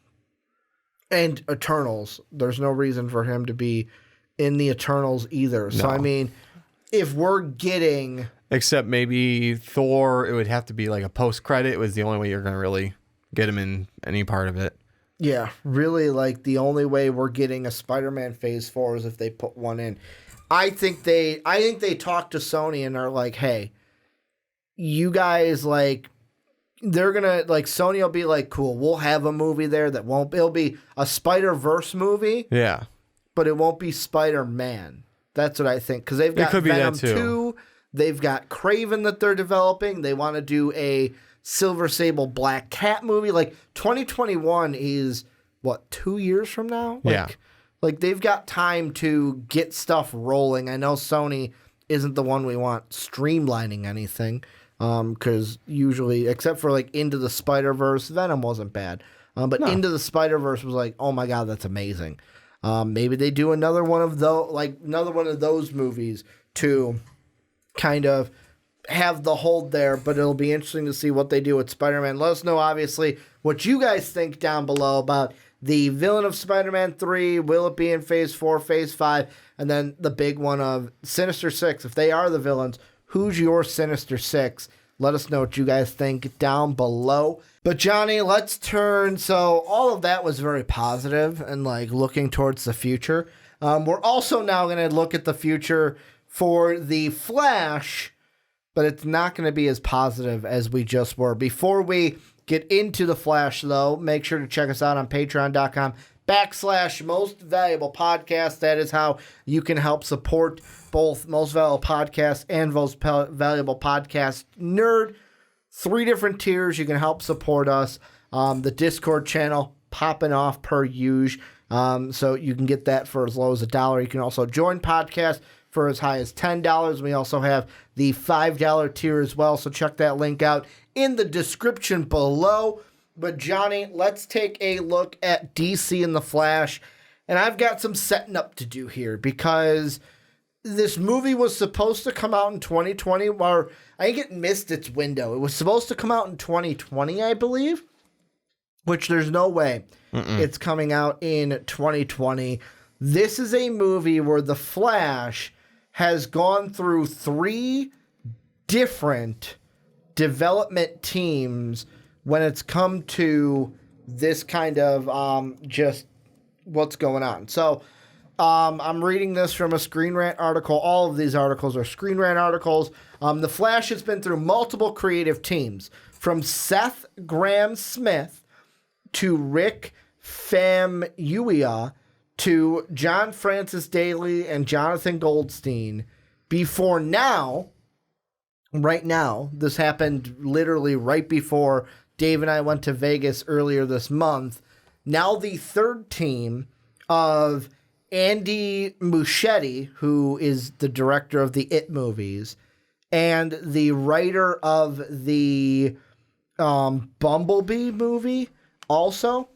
and Eternals, there's no reason for him to be in the Eternals either. So I mean, if we're getting, except maybe Thor, it would have to be like a post-credit. It was the only way you're gonna really get him in any part of it. Yeah, really, like the only way we're getting a Spider-Man Phase 4 is if they put one in. I think they talk to Sony and are like, hey, you guys, like, they're gonna, like, Sony will be like, cool, we'll have a movie there that won't, it'll be a Spider-Verse movie. Yeah. But it won't be Spider-Man. That's what I think. Because they've got Venom 2. They've got Kraven that they're developing. They want to do a Silver Sable Black Cat movie. Like 2021 is what, 2 years from now? Like they've got time to get stuff rolling. I know Sony isn't the one we want streamlining anything. Because usually, except for like Into the Spider-Verse, Venom wasn't bad. But Into the Spider-Verse was like, oh my God, that's amazing. Maybe they do another one of those movies to kind of have the hold there, but it'll be interesting to see what they do with Spider-Man. Let us know, obviously, what you guys think down below about the villain of Spider-Man 3. Will it be in Phase 4, Phase 5? And then the big one of Sinister Six. If they are the villains, who's your Sinister Six? Let us know what you guys think down below. But Johnny, let's turn. So all of that was very positive and like looking towards the future. We're also now going to look at the future for the Flash, but it's not going to be as positive as we just were. Before we get into the Flash, though, make sure to check us out on patreon.com/most valuable podcast. That is how you can help support both Most Valuable Podcast and Most Valuable Podcast Nerd. 3 different tiers you can help support us. The Discord channel popping off per usual. So you can get that for as low as $1. You can also join podcast for as high as $10. We also have the $5 tier as well. So check that link out in the description below. But Johnny, let's take a look at DC and the Flash. And I've got some setting up to do here because this movie was supposed to come out in 2020, or I think it missed its window. It was supposed to come out in 2020, I believe, which there's no way it's coming out in 2020. This is a movie where the Flash has gone through 3 different development teams when it's come to this kind of just what's going on. So I'm reading this from a Screen Rant article. All of these articles are Screen Rant articles. The Flash has been through multiple creative teams, from Seth Grahame-Smith to Rick Famuyiwa to John Francis Daly and Jonathan Goldstein. Before now, right now, this happened literally right before Dave and I went to Vegas earlier this month. Now the third team of Andy Muschietti, who is the director of the It movies, and the writer of the Bumblebee movie also.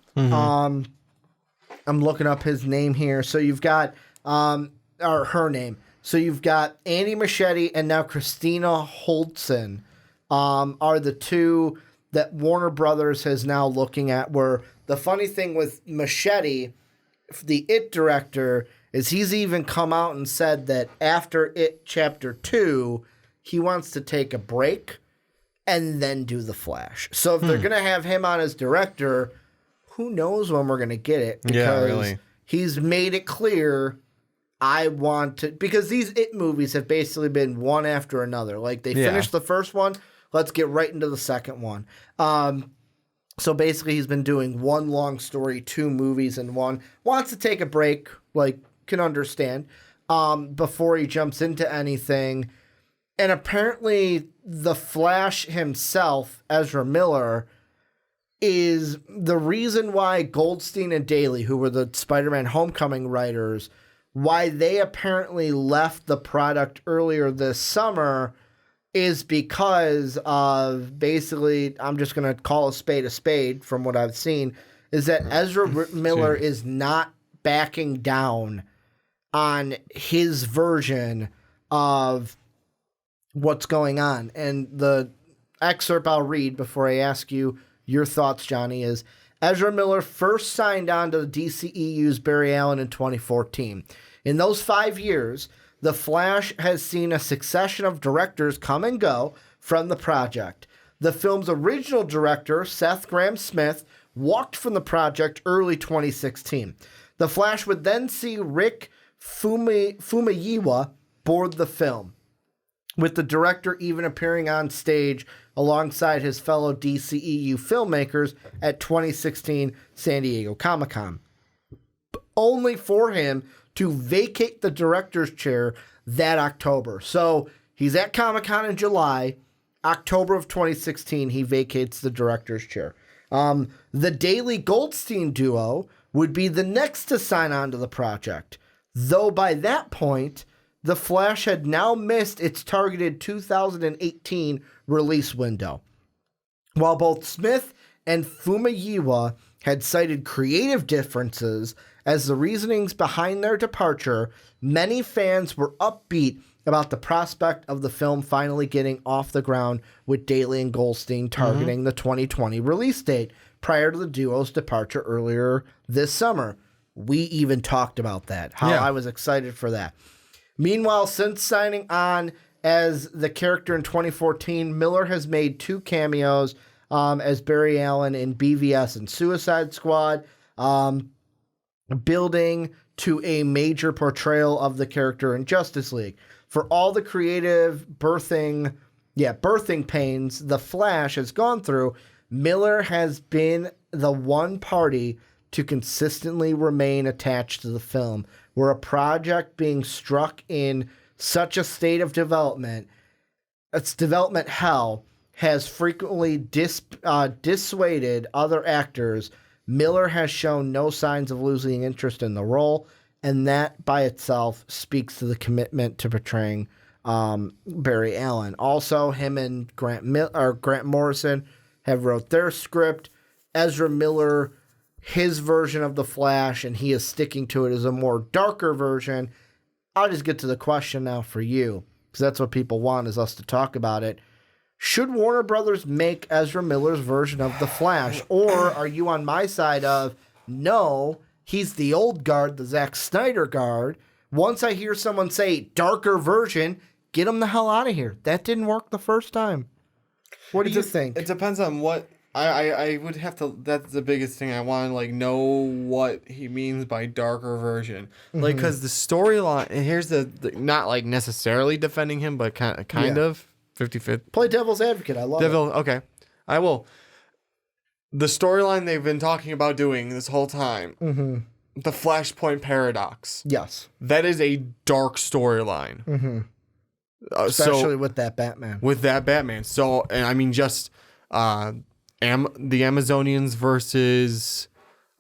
I'm looking up his name here. So you've got, or her name. So you've got Andy Muschietti and now Christina Holtzen are the 2 that Warner Brothers is now looking at. Where the funny thing with Muschietti, the It director, is he's even come out and said that after It Chapter 2, he wants to take a break and then do The Flash. So if they're going to have him on as director, who knows when we're going to get it? Because he's made it clear, I want to... Because these It movies have basically been one after another. Like, they finished the first one, let's get right into the second one. So basically, he's been doing one long story, 2 movies in one. Wants to take a break, like, can understand, before he jumps into anything. And apparently, the Flash himself, Ezra Miller, is the reason why Goldstein and Daly, who were the Spider-Man Homecoming writers, why they apparently left the product earlier this summer is because of, basically, I'm just going to call a spade from what I've seen, is that Ezra Miller is not backing down on his version of what's going on. And the excerpt I'll read before I ask you your thoughts, Johnny, is Ezra Miller first signed on to the DCEU's Barry Allen in 2014. In those 5 years, The Flash has seen a succession of directors come and go from the project. The film's original director, Seth Grahame-Smith, walked from the project early 2016. The Flash would then see Rick Famuyiwa board the film, with the director even appearing on stage alongside his fellow DCEU filmmakers at 2016 San Diego Comic-Con, only for him to vacate the director's chair that October. So he's at Comic-Con in July. October of 2016, he vacates the director's chair. The Daly Goldstein duo would be the next to sign on to the project, though by that point, The Flash had now missed its targeted 2018 release window. While both Smith and Fumiyiwa had cited creative differences as the reasonings behind their departure. Many fans were upbeat about the prospect of the film finally getting off the ground, with Daly and Goldstein targeting the 2020 release date prior to the duo's departure earlier this summer. We even talked about that, how I was excited for that. Meanwhile, since signing on as the character in 2014, Miller has made 2 cameos as Barry Allen in BVS and Suicide Squad, building to a major portrayal of the character in Justice League. For all the creative birthing pains the Flash has gone through, Miller has been the one party to consistently remain attached to the film, where a project being struck in such a state of development, its development hell, has frequently dissuaded other actors. Miller has shown no signs of losing interest in the role, and that by itself speaks to the commitment to portraying Barry Allen. Also, him and Grant Morrison have wrote their script. Ezra Miller, his version of the Flash, and he is sticking to it as a more darker version. I'll just get to the question now for you, because that's what people want, is us to talk about it. Should Warner Brothers make Ezra Miller's version of the Flash, or are you on my side of, no, he's the old guard, the Zack Snyder guard. Once I hear someone say darker version, get him the hell out of here. That didn't work the first time. What do you think? It depends on what I would have to. That's the biggest thing. I want to know what he means by darker version. Because the storyline. And here's the not necessarily defending him, but kind of 50-50. Play devil's advocate. I love it. Okay, I will. The storyline they've been talking about doing this whole time, the Flashpoint Paradox. Yes. That is a dark storyline. Especially with that Batman. So, and I mean, just the Amazonians versus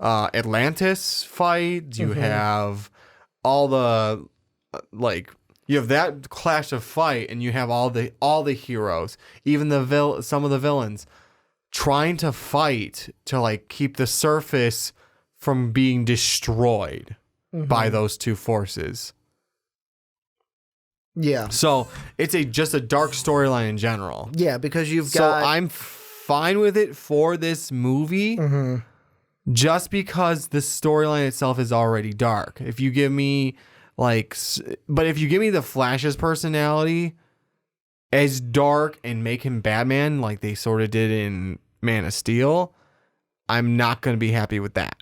Atlantis fight. You have all the you have that clash of fight, and you have all the heroes, even some of the villains, trying to fight to keep the surface from being destroyed by those two forces. Yeah. So it's just a dark storyline in general. Yeah, because you've got. So I'm fine with it for this movie, just because the storyline itself is already dark. If you give me but if you give me the Flash's personality as dark and make him Batman like they sort of did in Man of Steel, I'm not going to be happy with that.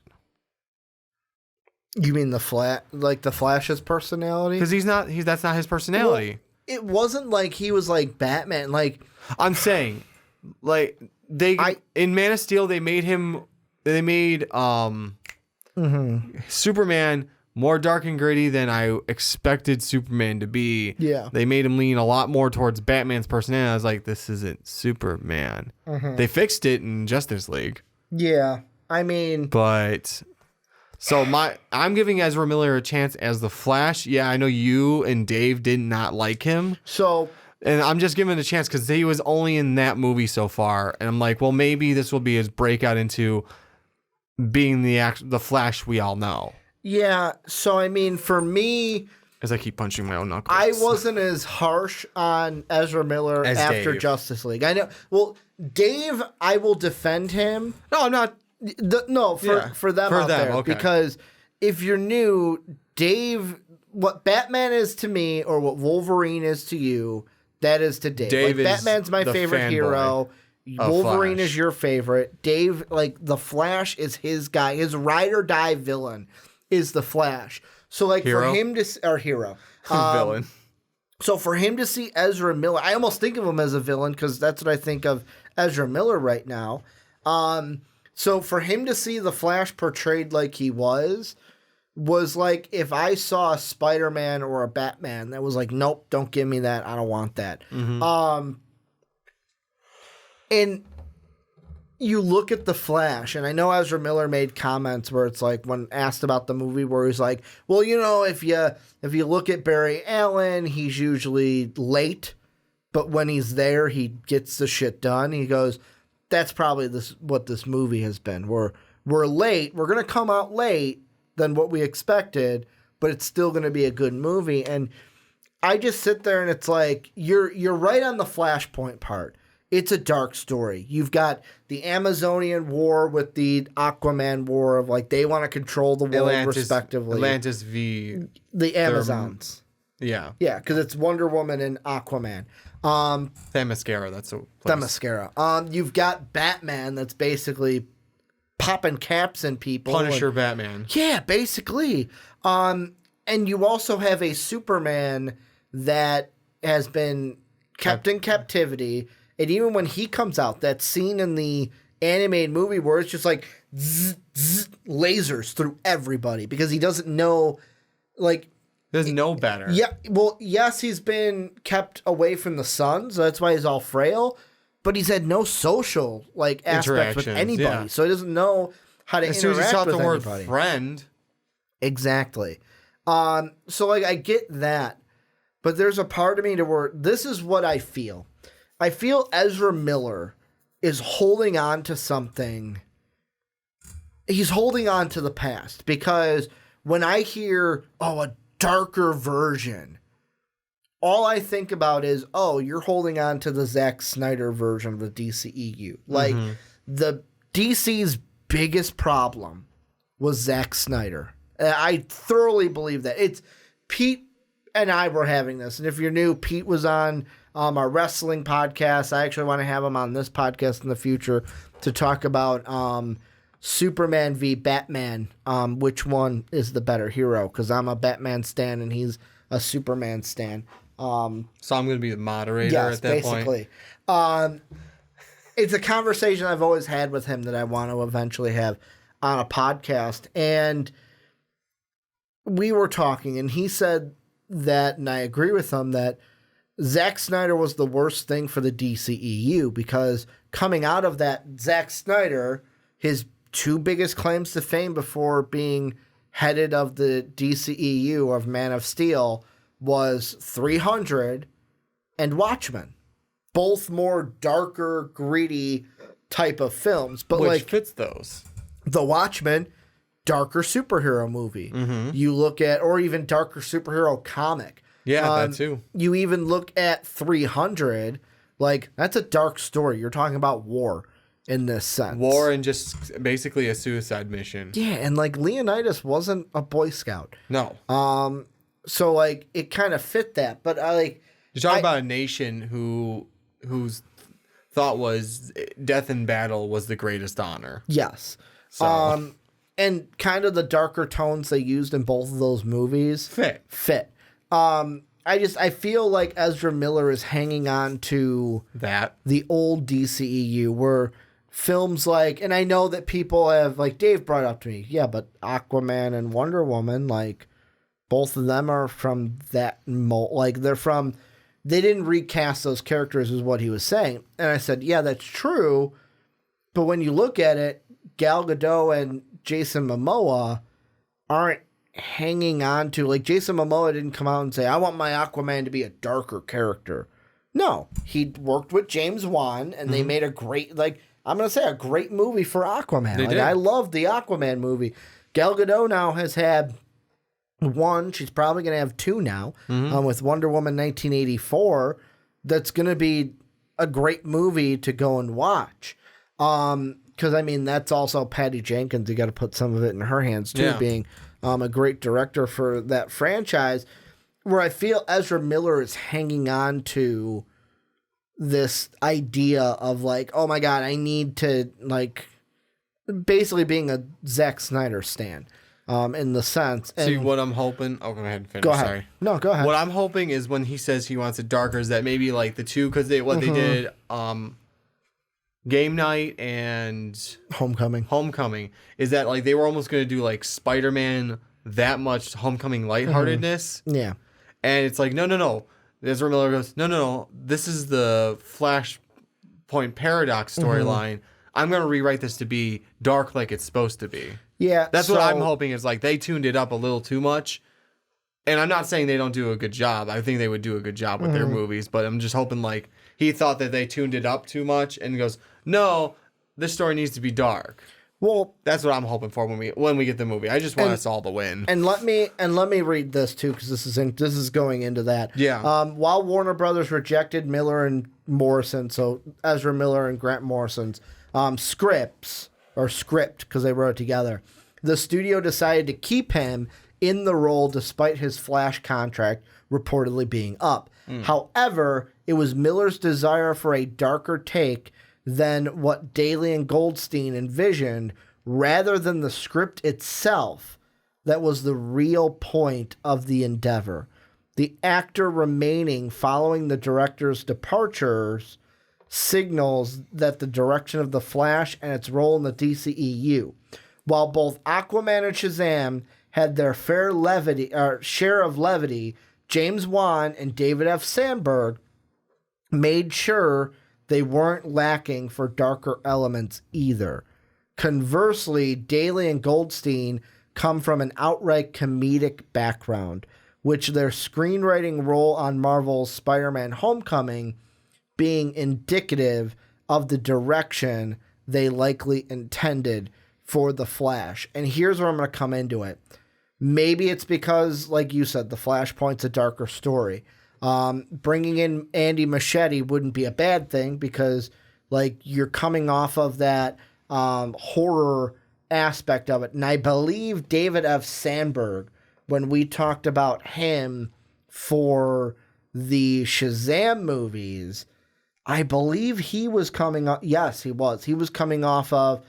You mean the Flash's personality? Because that's not his personality. Well, it wasn't like he was like Batman. I'm saying, in Man of Steel, they made Superman more dark and gritty than I expected Superman to be. Yeah. They made him lean a lot more towards Batman's personality. I was like, this isn't Superman. They fixed it in Justice League. Yeah. I mean, but so I'm giving Ezra Miller a chance as the Flash. Yeah, I know you and Dave did not like him. And I'm just giving it a chance because he was only in that movie so far. And I'm like, well, maybe this will be his breakout into being the Flash we all know. Yeah. So, I mean, for me, as I keep punching my own knuckles, I wasn't as harsh on Ezra Miller as after Dave. Justice League. I know. Well, Dave, I will defend him. No, I'm not. For them out there. Okay. Because if you're new, Dave, what Batman is to me or what Wolverine is to you, that is to Dave. Dave is Batman's my favorite hero. Wolverine Flash is your favorite. Dave, the Flash is his guy. His ride or die villain is the Flash. So hero? For him to hero villain. So for him to see Ezra Miller, I almost think of him as a villain because that's what I think of Ezra Miller right now. So for him to see the Flash portrayed like he was like if I saw a Spider-Man or a Batman that was like, nope, don't give me that. I don't want that. And you look at the Flash, and I know Ezra Miller made comments where it's like when asked about the movie where he's like, well, if you look at Barry Allen, he's usually late, but when he's there, he gets the shit done. He goes, that's probably what this movie has been. We're late. We're going to come out late than what we expected, but it's still going to be a good movie. And I just sit there and it's like, you're right on the Flashpoint part. It's a dark story. You've got the Amazonian war with the Aquaman war of like they want to control the world respectively. Atlantis v. the Amazons. Yeah. Yeah, because it's Wonder Woman and Aquaman. Themyscira, that's a place. Themyscira. You've got Batman that's basically popping caps in people. Punisher Batman. Yeah, basically. And you also have a Superman that has been kept in captivity. And even when he comes out, that scene in the animated movie where it's just like lasers through everybody because he doesn't know, like... Doesn't know better. Yeah, well, yes, he's been kept away from the sun, so that's why he's all frail. But he's had no social, like, aspect with anybody. Yeah. So he doesn't know how to interact with anybody. As soon as he saw the word friend. Exactly. So, like, I get that. But there's a part of me to where this is what I feel. I feel Ezra Miller is holding on to something. He's holding on to the past because when I hear, a darker version, all I think about is, you're holding on to the Zack Snyder version of the DCEU. Like, the DC's biggest problem was Zack Snyder. I thoroughly believe that. It's Pete and I were having this. And if you're new, Pete was on our wrestling podcast. I actually want to have him on this podcast in the future to talk about Superman v. Batman. Which one is the better hero? Because I'm a Batman stan and he's a Superman stan. So I'm going to be the moderator at that basically. point. It's a conversation I've always had with him that I want to eventually have on a podcast. And we were talking and he said that, and I agree with him, that Zack Snyder was the worst thing for the DCEU because coming out of that, Zack Snyder, his two biggest claims to fame before being headed of the DCEU of Man of Steel was 300 and Watchmen. Both more darker, greedy type of films. But which fits those. The Watchmen, darker superhero movie. Mm-hmm. You look at, or even darker superhero comic. Yeah, that too. You even look at 300, like, that's a dark story. You're talking about war in this sense. War and just basically a suicide mission. Yeah, and, like, Leonidas wasn't a Boy Scout. No. So, like, it kind of fit that. But, you're talking about a nation whose thought was death in battle was the greatest honor. Yes. So. And kind of the darker tones they used in both of those movies fit. I feel like Ezra Miller is hanging on to the old DCEU where films like, and I know that people have, like Dave brought up to me, yeah, but Aquaman and Wonder Woman, like both of them are from that they didn't recast those characters is what he was saying. And I said, yeah, that's true. But when you look at it, Gal Gadot and Jason Momoa aren't hanging on to, like, Jason Momoa didn't come out and say, I want my Aquaman to be a darker character. No, he worked with James Wan and they made a great, like, I'm going to say a great movie for Aquaman. I loved the Aquaman movie. Gal Gadot now has had one, she's probably going to have two now, with Wonder Woman 1984. That's going to be a great movie to go and watch. Because, I mean, that's also Patty Jenkins. You got to put some of it in her hands, too, being a great director for that franchise. Where I feel Ezra Miller is hanging on to this idea of, like, oh, my God, I need to, like, basically being a Zack Snyder stan in the sense. And, see, what I'm hoping... Oh, go ahead and finish. Go ahead. Sorry. No, go ahead. What I'm hoping is when he says he wants it darker is that maybe, like, the two... Because they did... Game Night and Homecoming is that, like, they were almost going to do, like, Spider-Man that much Homecoming lightheartedness. Yeah. And it's like, no. Ezra Miller goes, no. This is the Flashpoint Paradox storyline. I'm going to rewrite this to be dark like it's supposed to be. Yeah. That's what I'm hoping is, like, they tuned it up a little too much. And I'm not saying they don't do a good job. I think they would do a good job with their movies, but I'm just hoping, like, he thought that they tuned it up too much and goes, no, this story needs to be dark. Well, that's what I'm hoping for when we get the movie. I just want us all to win. And let me read this too, because this is going into that. Yeah. While Warner Brothers rejected Miller and Morrison, so Ezra Miller and Grant Morrison's script, because they wrote it together, the studio decided to keep him in the role despite his Flash contract reportedly being up. However, it was Miller's desire for a darker take than what Daly and Goldstein envisioned, rather than the script itself, that was the real point of the endeavor. The actor remaining following the director's departures signals that the direction of The Flash and its role in the DCEU. While both Aquaman and Shazam had their share of levity, James Wan and David F. Sandberg made sure they weren't lacking for darker elements either. Conversely, Daly and Goldstein come from an outright comedic background, which their screenwriting role on Marvel's Spider-Man Homecoming being indicative of the direction they likely intended for The Flash. And here's where I'm going to come into it. Maybe it's because, like you said, The Flashpoint's a darker story. Bringing in Andy Muschietti wouldn't be a bad thing because, like, you're coming off of that horror aspect of it. And I believe David F. Sandberg, when we talked about him for the Shazam movies, I believe he was coming up. Yes, he was. He was coming off of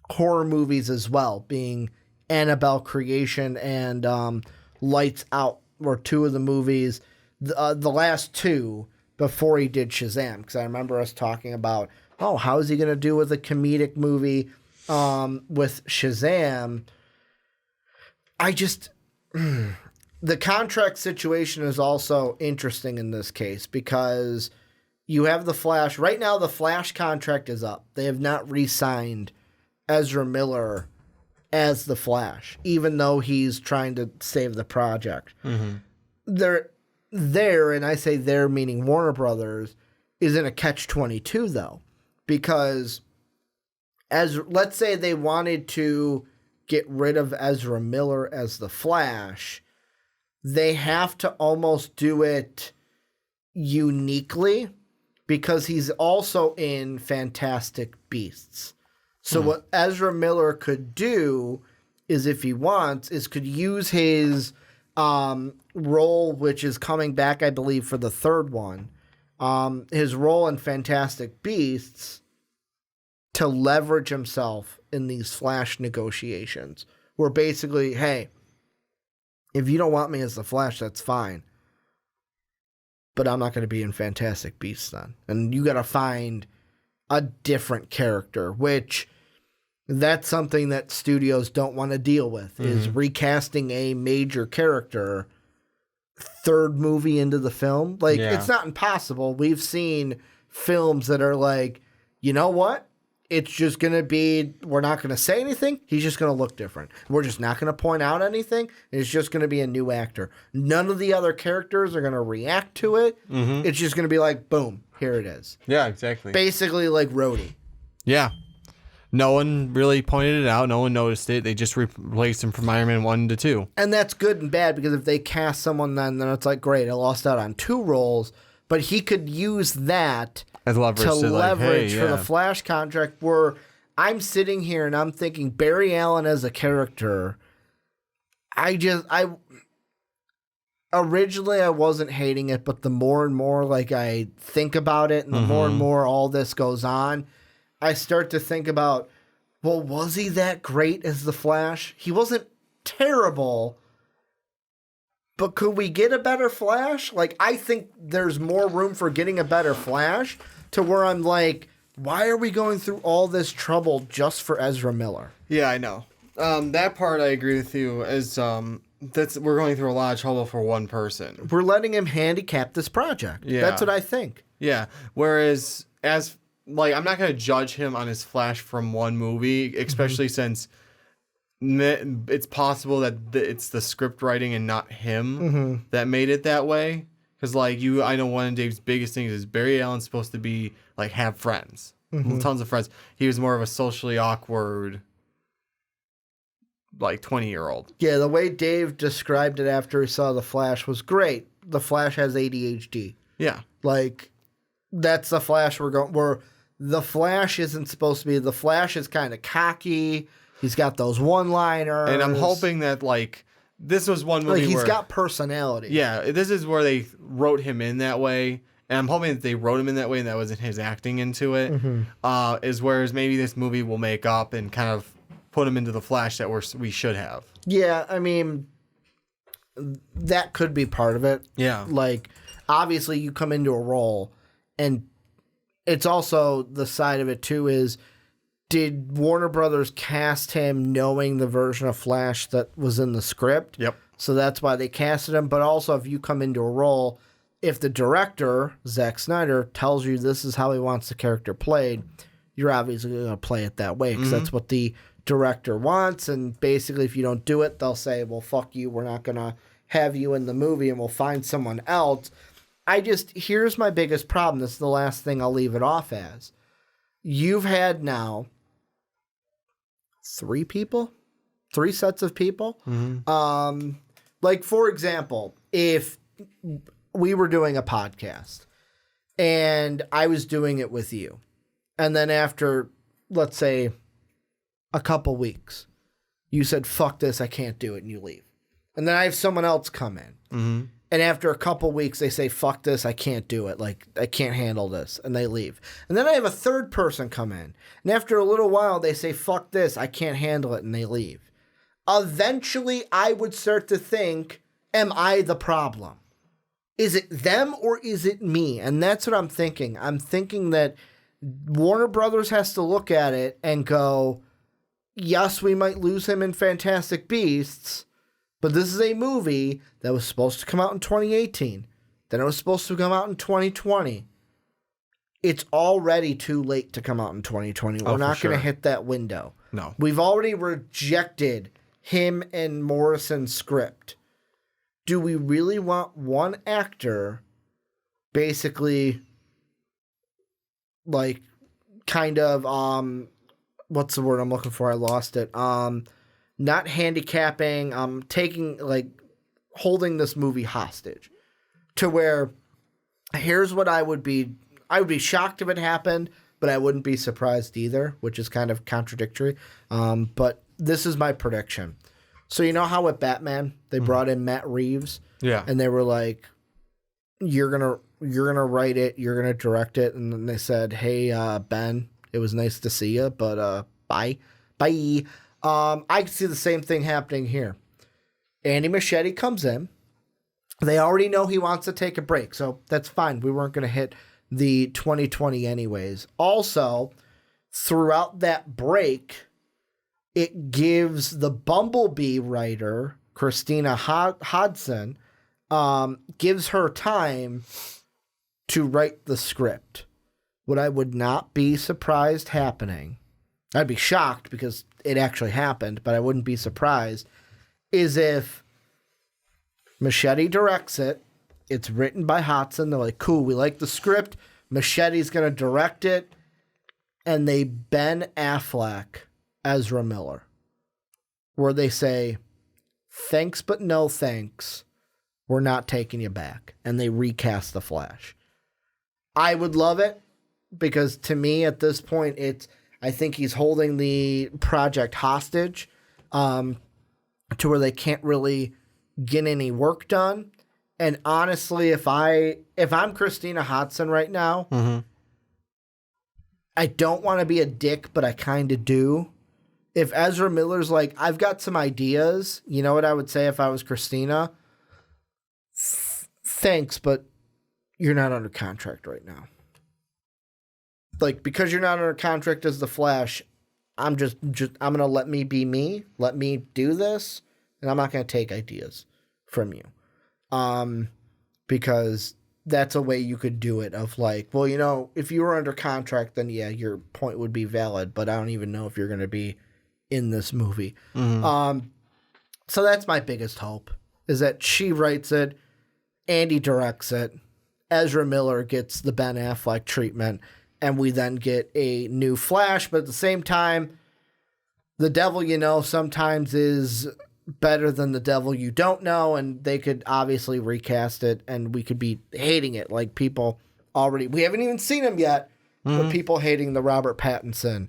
horror movies as well, being Annabelle Creation and Lights Out were two of the movies, the last two before he did Shazam. Because I remember us talking about, how is he going to do with a comedic movie with Shazam? The contract situation is also interesting in this case because you have the Flash. Right now, the Flash contract is up. They have not re-signed Ezra Miller as the Flash, even though he's trying to save the project. They're, and I say they're meaning Warner Brothers, is in a catch-22 though, because let's say they wanted to get rid of Ezra Miller as the Flash, they have to almost do it uniquely because he's also in Fantastic Beasts. So what Ezra Miller could do is, if he wants, could use his role, which is coming back, I believe, for the third one, his role in Fantastic Beasts to leverage himself in these Flash negotiations. Where basically, hey, if you don't want me as the Flash, that's fine. But I'm not going to be in Fantastic Beasts then. And you got to find a different character, which that's something that studios don't want to deal with, is recasting a major character third movie into the film. Like, it's not impossible. We've seen films that are like, you know what? It's just going to be, we're not going to say anything. He's just going to look different. We're just not going to point out anything. It's just going to be a new actor. None of the other characters are going to react to it. It's just going to be like, boom, here it is. Yeah, exactly. Basically like Rhodey. Yeah. No one really pointed it out. No one noticed it. They just replaced him from Iron Man 1 to 2. And that's good and bad, because if they cast someone then it's like, great, I lost out on 2 roles. But he could use that as leverage for the Flash contract, where I'm sitting here and I'm thinking Barry Allen as a character. Originally I wasn't hating it, but the more and more like I think about it and the more and more all this goes on, I start to think about, well, was he that great as the Flash? He wasn't terrible, but could we get a better Flash? Like, I think there's more room for getting a better Flash, to where I'm like, why are we going through all this trouble just for Ezra Miller? Yeah, I know. That part I agree with you, as we're going through a lot of trouble for one person. We're letting him handicap this project. Yeah. That's what I think. Yeah. Whereas, I'm not going to judge him on his Flash from one movie, especially since it's possible that it's the script writing and not him that made it that way. Because, like, I know one of Dave's biggest things is Barry Allen's supposed to be, like, have friends. Tons of friends. He was more of a socially awkward, like, 20-year-old. Yeah, the way Dave described it after he saw The Flash was great. The Flash has ADHD. Yeah. Like, that's the Flash where the Flash isn't supposed to be. The Flash is kind of cocky. He's got those one-liners. And I'm hoping that, like, this was one movie he's got personality. Yeah, this is where they wrote him in that way. And I'm hoping that they wrote him in that way and that wasn't his acting into it. Is whereas maybe this movie will make up and kind of put him into the Flash that we should have. Yeah, I mean, that could be part of it. Yeah. Like, obviously you come into a role, and it's also the side of it too is, did Warner Brothers cast him knowing the version of Flash that was in the script? Yep. So that's why they casted him. But also, if you come into a role, if the director, Zack Snyder, tells you this is how he wants the character played, you're obviously going to play it that way because that's what the director wants. And basically, if you don't do it, they'll say, well, fuck you. We're not going to have you in the movie and we'll find someone else. Here's my biggest problem. This is the last thing I'll leave it off as. You've had now 3 sets of people. Like, for example, if we were doing a podcast and I was doing it with you, and then after, let's say, a couple weeks, you said, fuck this, I can't do it, and you leave. And then I have someone else come in. And after a couple weeks, they say, fuck this, I can't do it. Like, I can't handle this. And they leave. And then I have a third person come in. And after a little while, they say, fuck this, I can't handle it. And they leave. Eventually, I would start to think, am I the problem? Is it them or is it me? And that's what I'm thinking. I'm thinking that Warner Brothers has to look at it and go, yes, we might lose him in Fantastic Beasts, but this is a movie that was supposed to come out in 2018. Then it was supposed to come out in 2020. It's already too late to come out in 2020. We're not going to hit that window. No. We've already rejected him and Morrison's script. Do we really want one actor basically like kind of what's the word I'm looking for? I lost it. Not handicapping, taking, like, holding this movie hostage to where here's what I would be shocked if it happened, but I wouldn't be surprised either, which is kind of contradictory. But this is my prediction. So you know how with Batman, they brought in Matt Reeves? Yeah. And they were like, you're going to write it, you're going to direct it. And then they said, hey, Ben, it was nice to see you, but bye. Bye. I can see the same thing happening here. Andy Muschietti comes in. They already know he wants to take a break, so that's fine. We weren't going to hit the 2020 anyways. Also, throughout that break, it gives the Bumblebee writer, Christina Hodson, gives her time to write the script. What I would not be surprised happening, I'd be shocked because it actually happened, but I wouldn't be surprised, is if Muschietti directs it, it's written by Hodson, they're like, cool, we like the script, Muschietti's going to direct it, and they Ben Affleck Ezra Miller, where they say, thanks but no thanks, we're not taking you back, and they recast the Flash. I would love it, because to me at this point, I think he's holding the project hostage to where they can't really get any work done. And honestly, if I'm Christina Hodson right now, I don't want to be a dick, but I kind of do. If Ezra Miller's like, I've got some ideas, you know what I would say if I was Christina? Thanks, but you're not under contract right now. Like, because you're not under contract as the Flash, I'm going to let me be me, let me do this, and I'm not going to take ideas from you. Because that's a way you could do it of like, well, you know, if you were under contract, then yeah, your point would be valid, but I don't even know if you're going to be in this movie. So that's my biggest hope, is that she writes it, Andy directs it. Ezra Miller gets the Ben Affleck treatment, and we then get a new Flash. But at the same time, the devil you know sometimes is better than the devil you don't know, and they could obviously recast it, and we could be hating it like people already. We haven't even seen him yet, but people hating the Robert Pattinson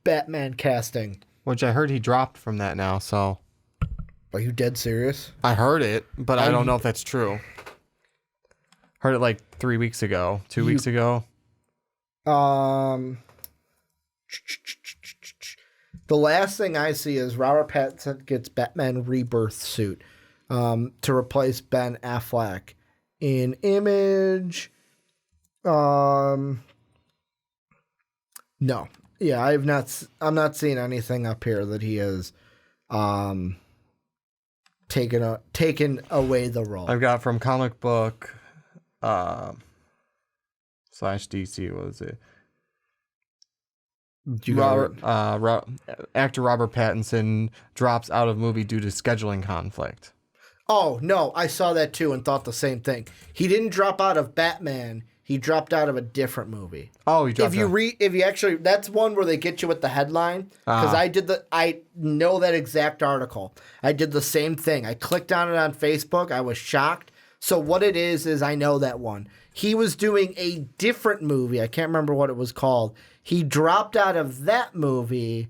Batman casting. Which I heard he dropped from that now, so. Are you dead serious? I heard it, but I don't know if that's true. Heard it like 3 weeks ago, 2 weeks ago. The last thing I see is Robert Pattinson gets Batman Rebirth suit to replace Ben Affleck in Image. No. Yeah, I'm not seeing anything up here that he has taken away the role. I've got from comic book / DC, what was it? Actor Robert Pattinson drops out of movie due to scheduling conflict. Oh, no, I saw that too and thought the same thing. He didn't drop out of Batman. He dropped out of a different movie. Oh, he dropped if you actually, that's one where they get you with the headline. Because I know that exact article. I did the same thing. I clicked on it on Facebook. I was shocked. So what it is I know that one. He was doing a different movie. I can't remember what it was called. He dropped out of that movie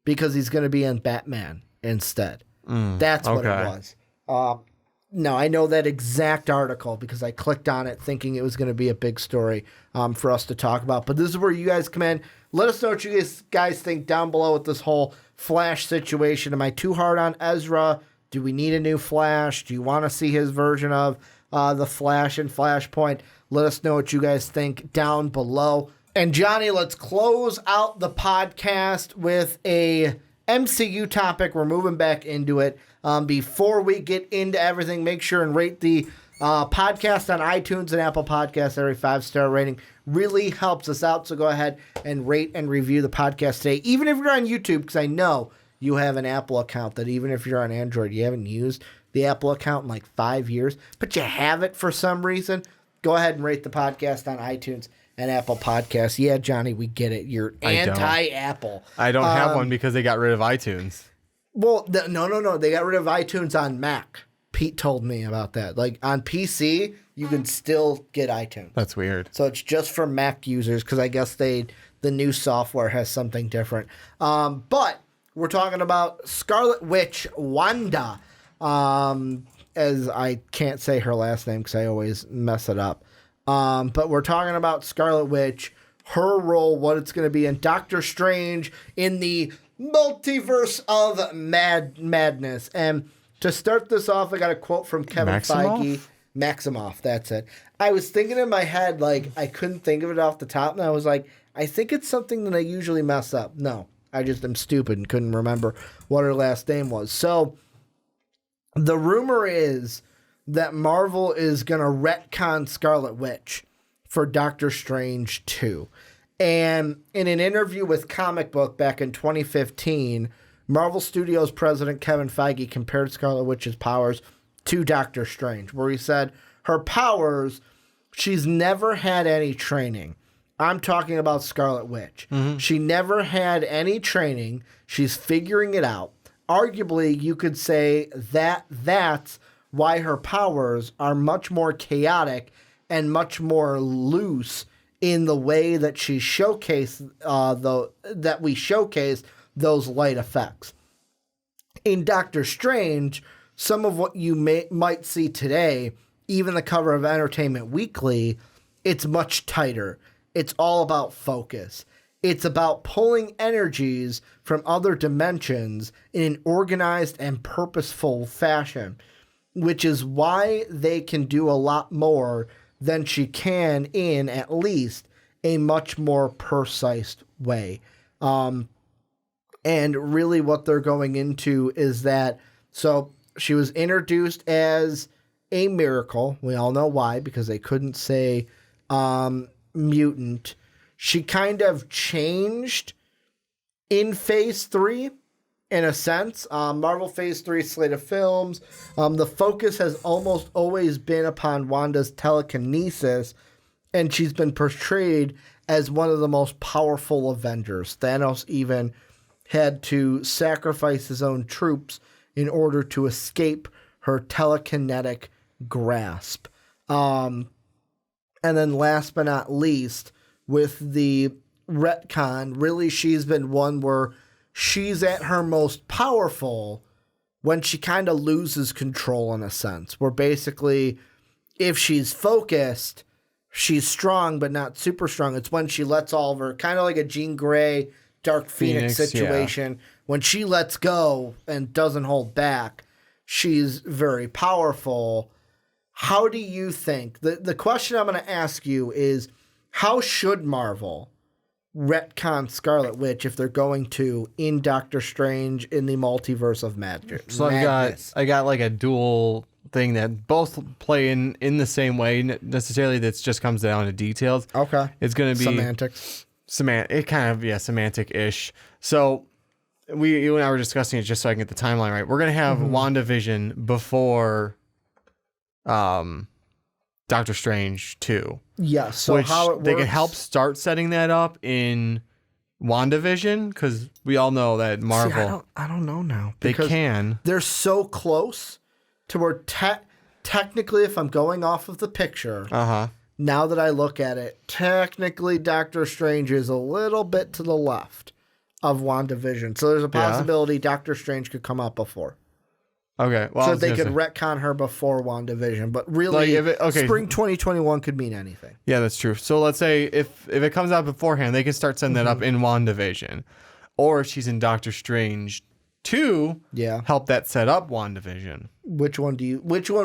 because he's going to be in Batman instead. That's what it was. No, I know that exact article because I clicked on it thinking it was going to be a big story for us to talk about. But this is where you guys come in. Let us know what you guys think down below with this whole Flash situation. Am I too hard on Ezra? Do we need a new Flash? Do you want to see his version of the Flash and Flashpoint? Let us know what you guys think down below. And Johnny, let's close out the podcast with a MCU topic. We're moving back into it. Before we get into everything, make sure and rate the podcast on iTunes and Apple Podcasts. Every 5-star rating really helps us out. So go ahead and rate and review the podcast today. Even if you're on YouTube, because I know you have an Apple account that even if you're on Android, you haven't used the Apple account in like 5 years, but you have it for some reason. Go ahead and rate the podcast on iTunes and Apple Podcasts. Yeah, Johnny, we get it. You're anti-Apple. I don't have one because they got rid of iTunes. Well, no. They got rid of iTunes on Mac. Pete told me about that. Like on PC, you can still get iTunes. That's weird. So it's just for Mac users because I guess the new software has something different. But we're talking about Scarlet Witch Wanda. As I can't say her last name because I always mess it up. But we're talking about Scarlet Witch, her role, what it's going to be in Doctor Strange in the multiverse of madness. And to start this off, I got a quote from Kevin Feige. Maximoff, that's it. I was thinking in my head, like, I couldn't think of it off the top, and I was like, I think it's something that I usually mess up. No, I just am stupid and couldn't remember what her last name was. So the rumor is that Marvel is going to retcon Scarlet Witch for Doctor Strange 2. And in an interview with Comic Book back in 2015, Marvel Studios president Kevin Feige compared Scarlet Witch's powers to Doctor Strange, where he said her powers, she's never had any training. I'm talking about Scarlet Witch. Mm-hmm. She never had any training. She's figuring it out. Arguably, you could say that that's why her powers are much more chaotic and much more loose in the way that she showcased, that we showcase those light effects. In Doctor Strange, some of what you might see today, even the cover of Entertainment Weekly, it's much tighter. It's all about focus. It's about pulling energies from other dimensions in an organized and purposeful fashion, which is why they can do a lot more than she can in at least a much more precise way. And really what they're going into is that, so she was introduced as a miracle. We all know why, because they couldn't say mutant. She kind of changed in phase 3 in a sense. Marvel Phase 3 slate of films. The focus has almost always been upon Wanda's telekinesis, and she's been portrayed as one of the most powerful Avengers. Thanos even had to sacrifice his own troops in order to escape her telekinetic grasp. And then last but not least, with the retcon, really she's been one where she's at her most powerful when she kind of loses control in a sense, where basically if she's focused, she's strong, but not super strong. It's when she lets all of her, kind of like a Jean Grey, Dark Phoenix situation. Yeah. When she lets go and doesn't hold back, she's very powerful. How do you think, the question I'm going to ask you is, how should Marvel retcon Scarlet Witch if they're going to in Doctor Strange in the Multiverse of Magic? So I got like a dual thing that both play in the same way. Necessarily, that just comes down to details. Okay, it's going to be semantics. It kind of semantic-ish. So you and I were discussing it just so I can get the timeline right. We're going to have WandaVision before Doctor Strange 2. Yes. So which how it works, they can help start setting that up in WandaVision, because we all know that Marvel. I don't know now. They can. They're so close to where technically, if I'm going off of the picture, now that I look at it, technically Doctor Strange is a little bit to the left of WandaVision. So there's a possibility Doctor Strange could come out before. Okay. Well, so they could retcon her before WandaVision, but really, spring 2021 could mean anything. Yeah, that's true. So let's say if it comes out beforehand, they can start setting that up in WandaVision, or if she's in Doctor Strange 2, help that set up WandaVision. Which one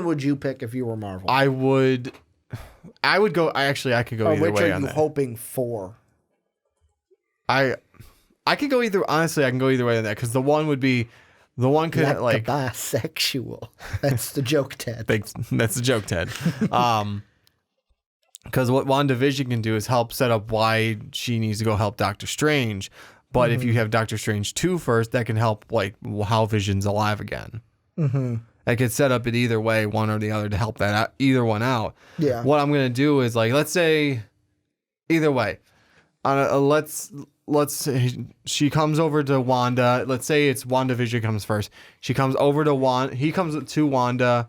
would you pick if you were Marvel? I would go. I could go either way on that. Which are you hoping for? I could go either. Honestly, I can go either way on that, because the one could like the bisexual. That's the joke, Ted. That's the joke, Ted. Because what WandaVision can do is help set up why she needs to go help Doctor Strange. But if you have Doctor Strange 2 first, that can help like how Vision's alive again. I could set up it either way, one or the other, to help that out, either one out. Yeah. What I'm gonna do is, like, let's say either way. Let's say she comes over to Wanda. Let's say it's WandaVision comes first. She comes over to Wanda. He comes to Wanda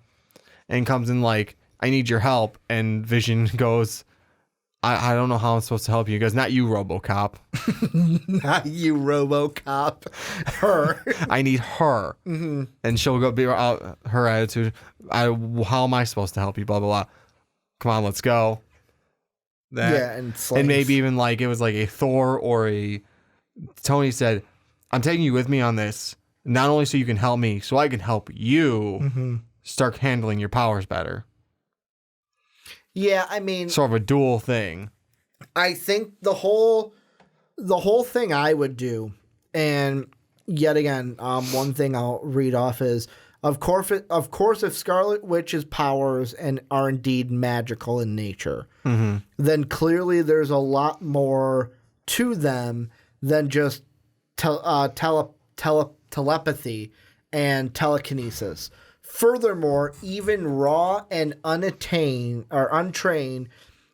and comes in like, I need your help. And Vision goes, I don't know how I'm supposed to help you. He goes, not you, RoboCop. Not you, RoboCop. Her. I need her. And she'll go be her attitude. How am I supposed to help you? Blah, blah, blah. Come on, let's go. And maybe even like it was like a Thor or a Tony said, I'm taking you with me on this, not only so you can help me, so I can help you start handling your powers better. Yeah, I mean, sort of a dual thing. I think the whole thing I would do, and yet again, one thing I'll read off is, of course, if Scarlet Witch's powers are indeed magical in nature, then clearly there's a lot more to them than just telepathy and telekinesis. Furthermore, even raw and untrained,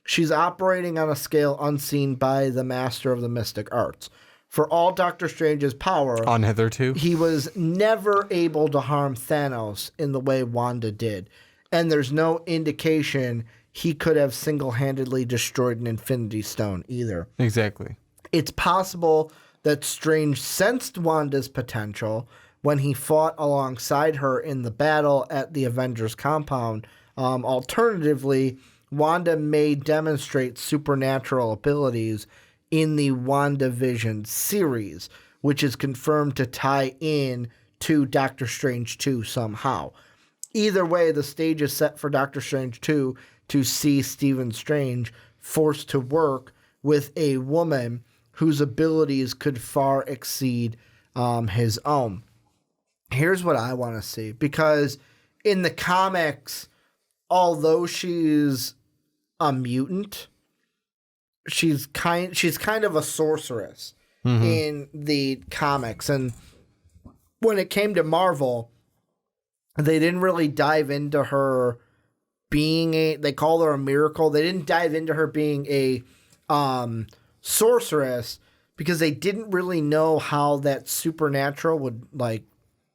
she's operating on a scale unseen by the master of the mystic arts. For all Doctor Strange's power, on hitherto, he was never able to harm Thanos in the way Wanda did. And there's no indication he could have single-handedly destroyed an Infinity Stone either. Exactly. It's possible that Strange sensed Wanda's potential when he fought alongside her in the battle at the Avengers compound. Alternatively, Wanda may demonstrate supernatural abilities in the WandaVision series, which is confirmed to tie in to Doctor Strange 2 somehow. Either way, the stage is set for Doctor Strange 2 to see Stephen Strange forced to work with a woman whose abilities could far exceed his own. Here's what I want to see, because in the comics, although she's a mutant, she's kind of a sorceress in the comics, and when it came to Marvel, they didn't really dive into her being they call her a miracle. They didn't dive into her being a sorceress because they didn't really know how that supernatural would like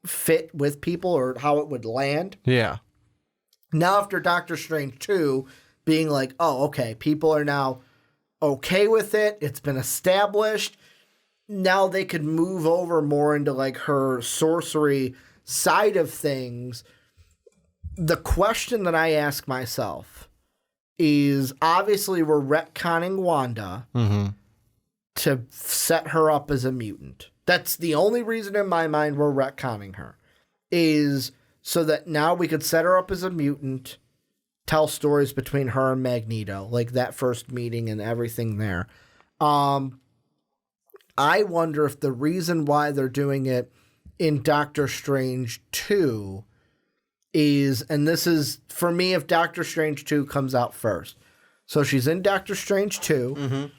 fit with people or how it would land. Yeah. Now after Doctor Strange 2 being like, oh, okay, people are now okay with it. It's been established. Now they could move over more into like her sorcery side of things. The question that I ask myself is obviously we're retconning Wanda to set her up as a mutant. That's the only reason in my mind we're retconning her, is so that now we could set her up as a mutant, tell stories between her and Magneto, like that first meeting and everything there. I wonder if the reason why they're doing it in Doctor Strange 2 is, and this is, for me, if Doctor Strange 2 comes out first. So she's in Doctor Strange 2.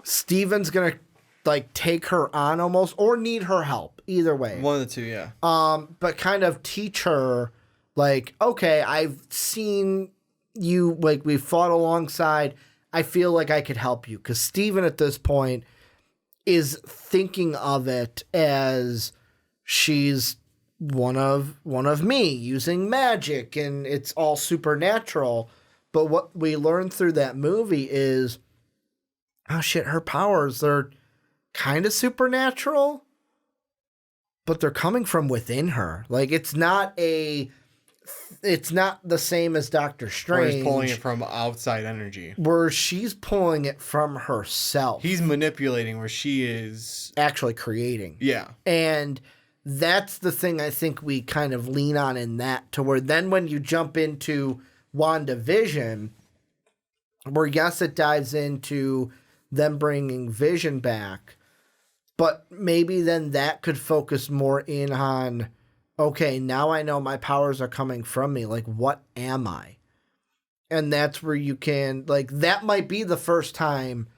Steven's going to, like, take her on almost, or need her help, either way. One of the two, yeah. But kind of teach her, like, okay, I've seen you, like, we fought alongside. I feel like I could help you. Because Steven, at this point, is thinking of it as she's one of me using magic and it's all supernatural. But what we learned through that movie is, oh shit, her powers, they're kind of supernatural, but they're coming from within her. Like it's not the same as Doctor Strange. Where he's pulling it from outside energy. Where she's pulling it from herself. He's manipulating where she is actually creating. Yeah. And that's the thing I think we kind of lean on in that, to where then when you jump into WandaVision, where yes, it dives into them bringing Vision back, but maybe then that could focus more in on, okay, now I know my powers are coming from me. Like, what am I? And that's where you can, like, that might be the first time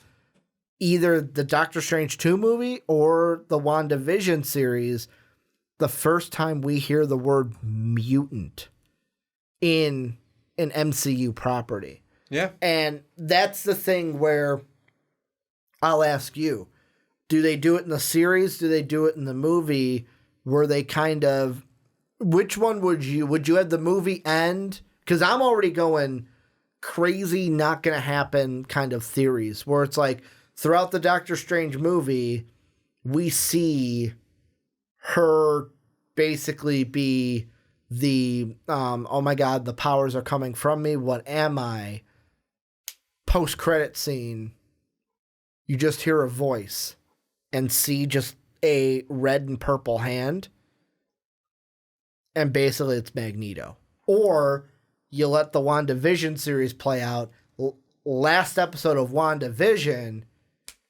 either the Doctor Strange 2 movie or the WandaVision series, the first time we hear the word mutant in an MCU property. Yeah. And that's the thing where I'll ask you, do they do it in the series? Do they do it in the movie? Where they kind of, which one would you have the movie end? Because I'm already going crazy, not going to happen kind of theories where it's like throughout the Doctor Strange movie, we see her basically be the, oh my God, the powers are coming from me. What am I? Post-credit scene, you just hear a voice and see just a red and purple hand. And basically it's Magneto. Or you let the WandaVision series play out. Last episode of WandaVision,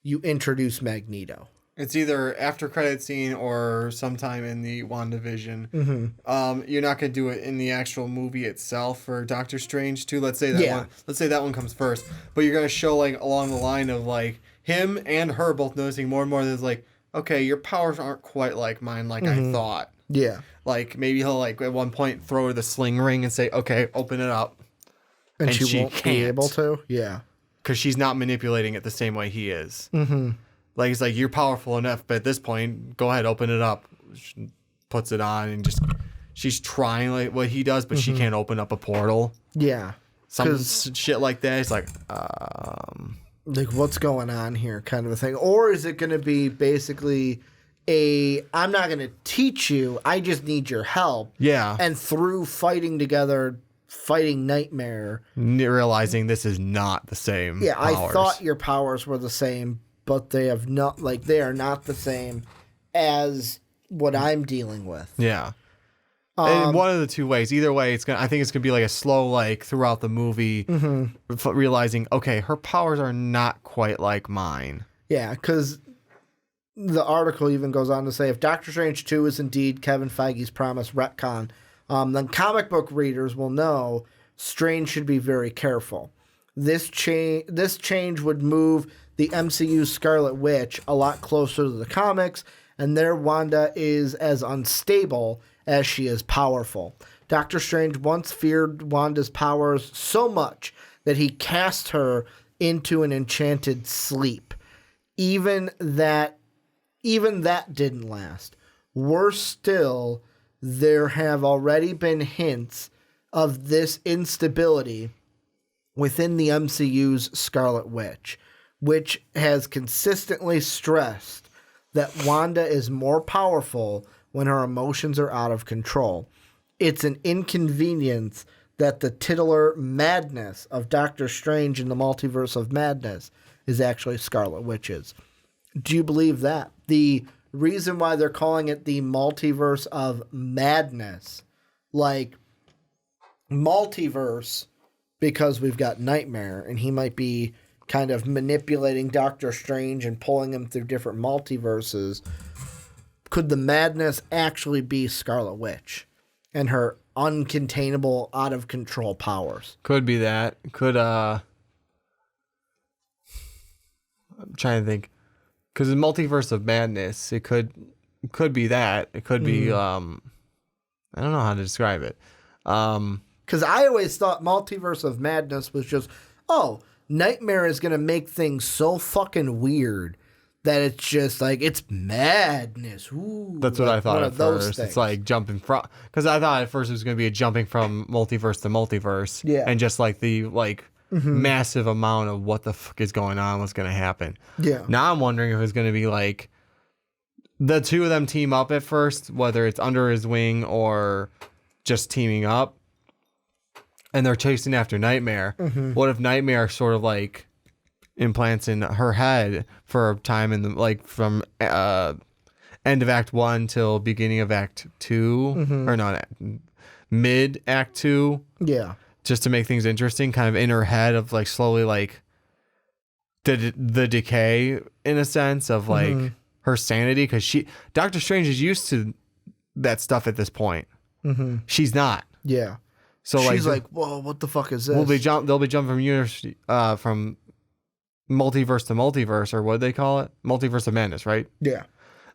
you introduce Magneto. It's either after credit scene or sometime in the WandaVision. You're not going to do it in the actual movie itself for Doctor Strange 2. Let's say that one comes first. But you're going to show like along the line of like him and her both noticing more and more there's like, okay, your powers aren't quite like mine like I thought. Yeah. Like maybe he'll like at one point throw her the sling ring and say, okay, open it up. And she won't can't be able to? Yeah. Because she's not manipulating it the same way he is. Like, he's like, you're powerful enough, but at this point, go ahead, open it up. She puts it on and just, she's trying like what he does, but she can't open up a portal. Yeah. Some shit like that. It's like what's going on here kind of a thing. Or is it going to be basically I'm not going to teach you, I just need your help. Yeah. And through fighting together, fighting Nightmare. Realizing this is not the same. Yeah, powers. I thought your powers were the same, but they are not the same as what I'm dealing with. Yeah. In one of the two ways. Either way, I think it's gonna be like a slow, like throughout the movie, realizing, okay, her powers are not quite like mine. Yeah, because the article even goes on to say, if Doctor Strange 2 is indeed Kevin Feige's promised retcon, then comic book readers will know Strange should be very careful. This change would move the MCU's Scarlet Witch a lot closer to the comics, and their Wanda is as unstable as she is powerful. Doctor Strange once feared Wanda's powers so much that he cast her into an enchanted sleep. Even that didn't last. Worse still, there have already been hints of this instability within the MCU's Scarlet Witch, which has consistently stressed that Wanda is more powerful when her emotions are out of control. It's an inconvenience that the titular madness of Doctor Strange in the Multiverse of Madness is actually Scarlet Witch's. Do you believe that? The reason why they're calling it the Multiverse of Madness, like multiverse, because we've got Nightmare, and he might be kind of manipulating Doctor Strange and pulling him through different multiverses. Could the madness actually be Scarlet Witch and her uncontainable, out of control powers? Could be that. I'm trying to think. Because the Multiverse of Madness, it could be that. It could be, I don't know how to describe it. Because I always thought Multiverse of Madness was just, Nightmare is going to make things so fucking weird that it's just like, it's madness. Ooh, that's what I thought at first. It's like jumping from, because I thought at first it was going to be a jumping from multiverse to multiverse. Yeah. And just like the massive amount of what the fuck is going on, what's going to happen. Yeah. Now I'm wondering if it's going to be like the two of them team up at first, whether it's under his wing or just teaming up. And they're chasing after Nightmare. Mm-hmm. What if Nightmare sort of like implants in her head for a time in the from end of Act 1 till beginning of Act 2 or not mid Act 2? Yeah, just to make things interesting, kind of in her head of like slowly like the decay in a sense of like her sanity, because Doctor Strange is used to that stuff at this point. She's not. Yeah. So she's like, whoa, what the fuck is this? They'll be jumping from from multiverse to multiverse, or what do they call it? Multiverse of Madness, right? Yeah.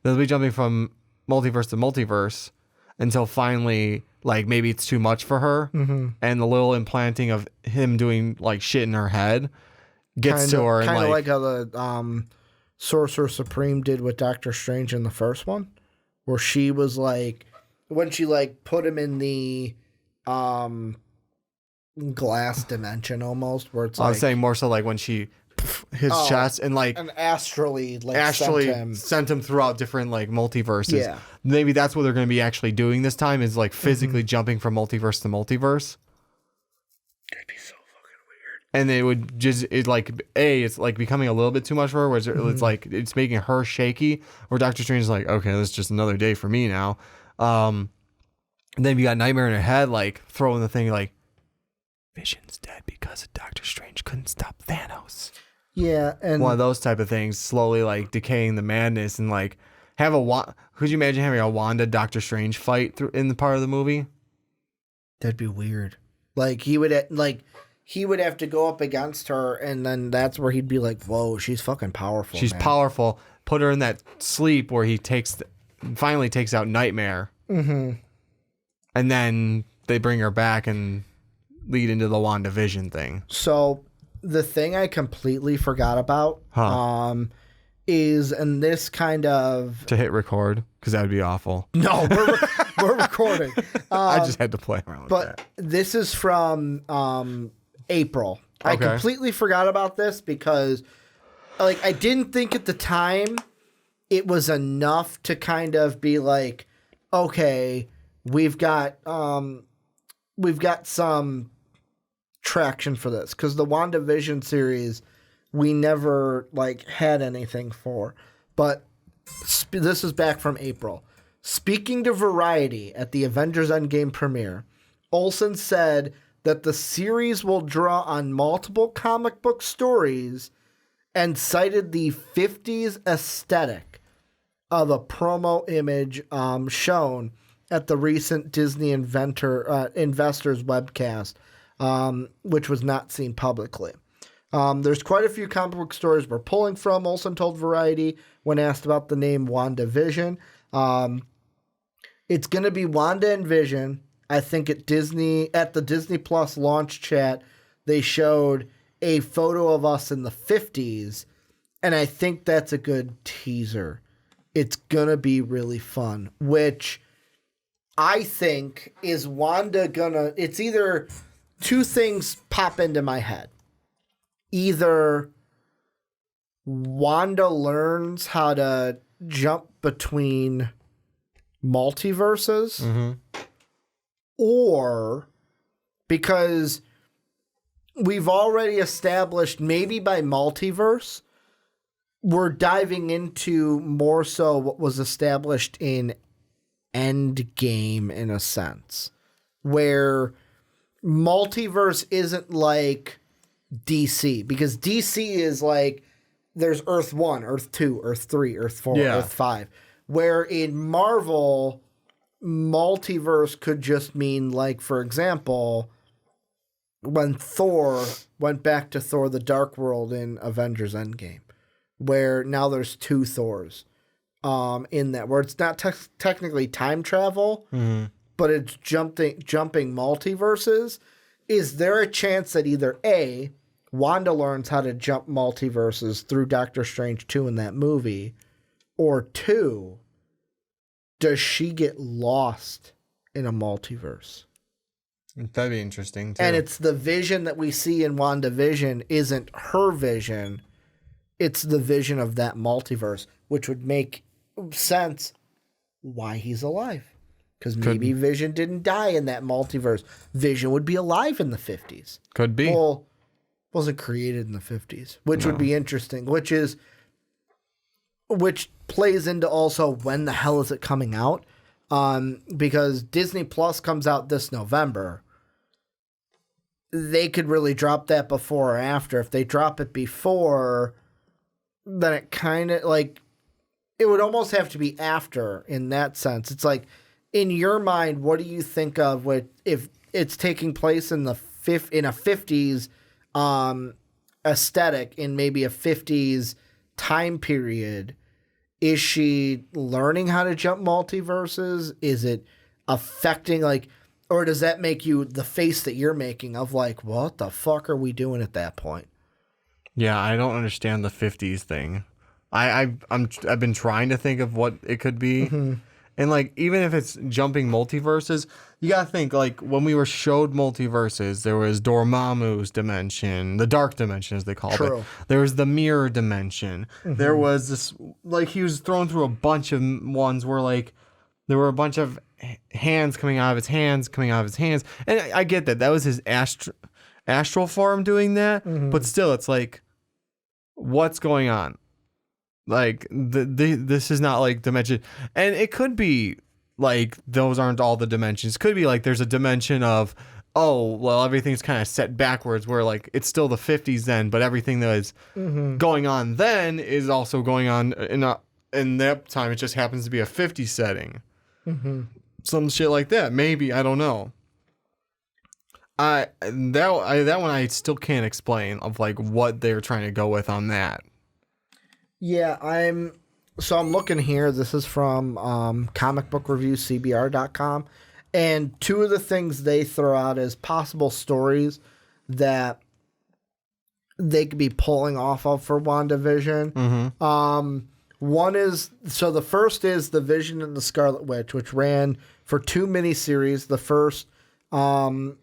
They'll be jumping from multiverse to multiverse until finally, like, maybe it's too much for her, and the little implanting of him doing like shit in her head gets to her, and kind of like how the Sorcerer Supreme did with Doctor Strange in the first one, where she was like, when she like put him in the glass dimension almost, where it's I was saying more so like when she his chest and like astrally sent him throughout different like multiverses. Yeah. Maybe that's what they're going to be actually doing this time, is like physically jumping from multiverse to multiverse. It'd be so fucking weird. And it would just, it's like becoming a little bit too much for her, where it's like it's making her shaky, where Doctor Strange is like, okay, this is just another day for me now. And then you got Nightmare in her head, like throwing the thing like, Vision's dead because Doctor Strange couldn't stop Thanos. Yeah, and one of those type of things, slowly like decaying the madness, and like could you imagine having a Wanda Doctor Strange fight in the part of the movie? That'd be weird. Like he would have to go up against her, and then that's where he'd be like, "Whoa, she's fucking powerful. She's powerful." Put her in that sleep where he finally takes out Nightmare. And then they bring her back and lead into the WandaVision thing. So the thing I completely forgot about is, and this kind of... To hit record, because that would be awful. No, we're recording. I just had to play around with that. But this is from April. Okay. I completely forgot about this because like I didn't think at the time it was enough to kind of be like, okay, we've got some traction for this, because the WandaVision series we never like had anything for. But this is back from April. Speaking to Variety at the Avengers Endgame premiere, Olsen said that the series will draw on multiple comic book stories and cited the 50s aesthetic of a promo image shown at the recent Disney Investors webcast, which was not seen publicly. There's quite a few comic book stories we're pulling from, Olsen told Variety when asked about the name WandaVision. It's going to be Wanda and Vision. I think at the Disney Plus launch chat, they showed a photo of us in the 50s, and I think that's a good teaser. It's going to be really fun, which I think is Wanda it's either two things pop into my head. Either Wanda learns how to jump between multiverses, or because we've already established maybe by multiverse, we're diving into more so what was established in Endgame in a sense, where multiverse isn't like DC, because DC is like there's Earth 1, Earth 2, Earth 3, Earth 4, Earth 5, where in Marvel, multiverse could just mean, like, for example, when Thor went back to Thor the Dark World in Avengers Endgame, where now there's two Thors in that, where it's not technically time travel, but it's jumping multiverses. Is there a chance that either A, Wanda learns how to jump multiverses through Doctor Strange 2 in that movie, or 2, does she get lost in a multiverse? That'd be interesting, too. And it's the vision that we see in WandaVision isn't her vision. It's the vision of that multiverse, which would make sense why he's alive. Because maybe Vision didn't die in that multiverse. Vision would be alive in the 50s. Could be. Well, wasn't created in the 50s, which would be interesting, which plays into also when the hell is it coming out? Because Disney Plus comes out this November. They could really drop that before or after. If they drop it before, then it kind of like, it would almost have to be after in that sense. It's like, in your mind, what do you think of if it's taking place in a 50s aesthetic, in maybe a 50s time period? Is she learning how to jump multiverses? Is it affecting, like, or does that make you the face that you're making of like, what the fuck are we doing at that point? Yeah, I don't understand the 50s thing. I've been trying to think of what it could be. And, like, even if it's jumping multiverses, you got to think, like, when we were showed multiverses, there was Dormammu's dimension, the dark dimension, as they called it. There was the mirror dimension. There was this, like, he was thrown through a bunch of ones where, like, there were a bunch of hands coming out of his hands, coming out of his hands. And I get that. That was his astral form doing that. But still, it's like, what's going on? Like, this is not like dimension. And it could be like those aren't all the dimensions. Could be like there's a dimension of, oh, well, everything's kind of set backwards where like it's still the 50s then, but everything that is going on then is also going on in that time. It just happens to be a 50s setting. Some shit like that. Maybe. I don't know. That one I still can't explain of like what they're trying to go with on that. Yeah, I'm looking here. This is from comicbookreviewcbr.com. And two of the things they throw out as possible stories that they could be pulling off of for WandaVision. One is, so the first is The Vision and the Scarlet Witch, which ran for 2 miniseries. The first in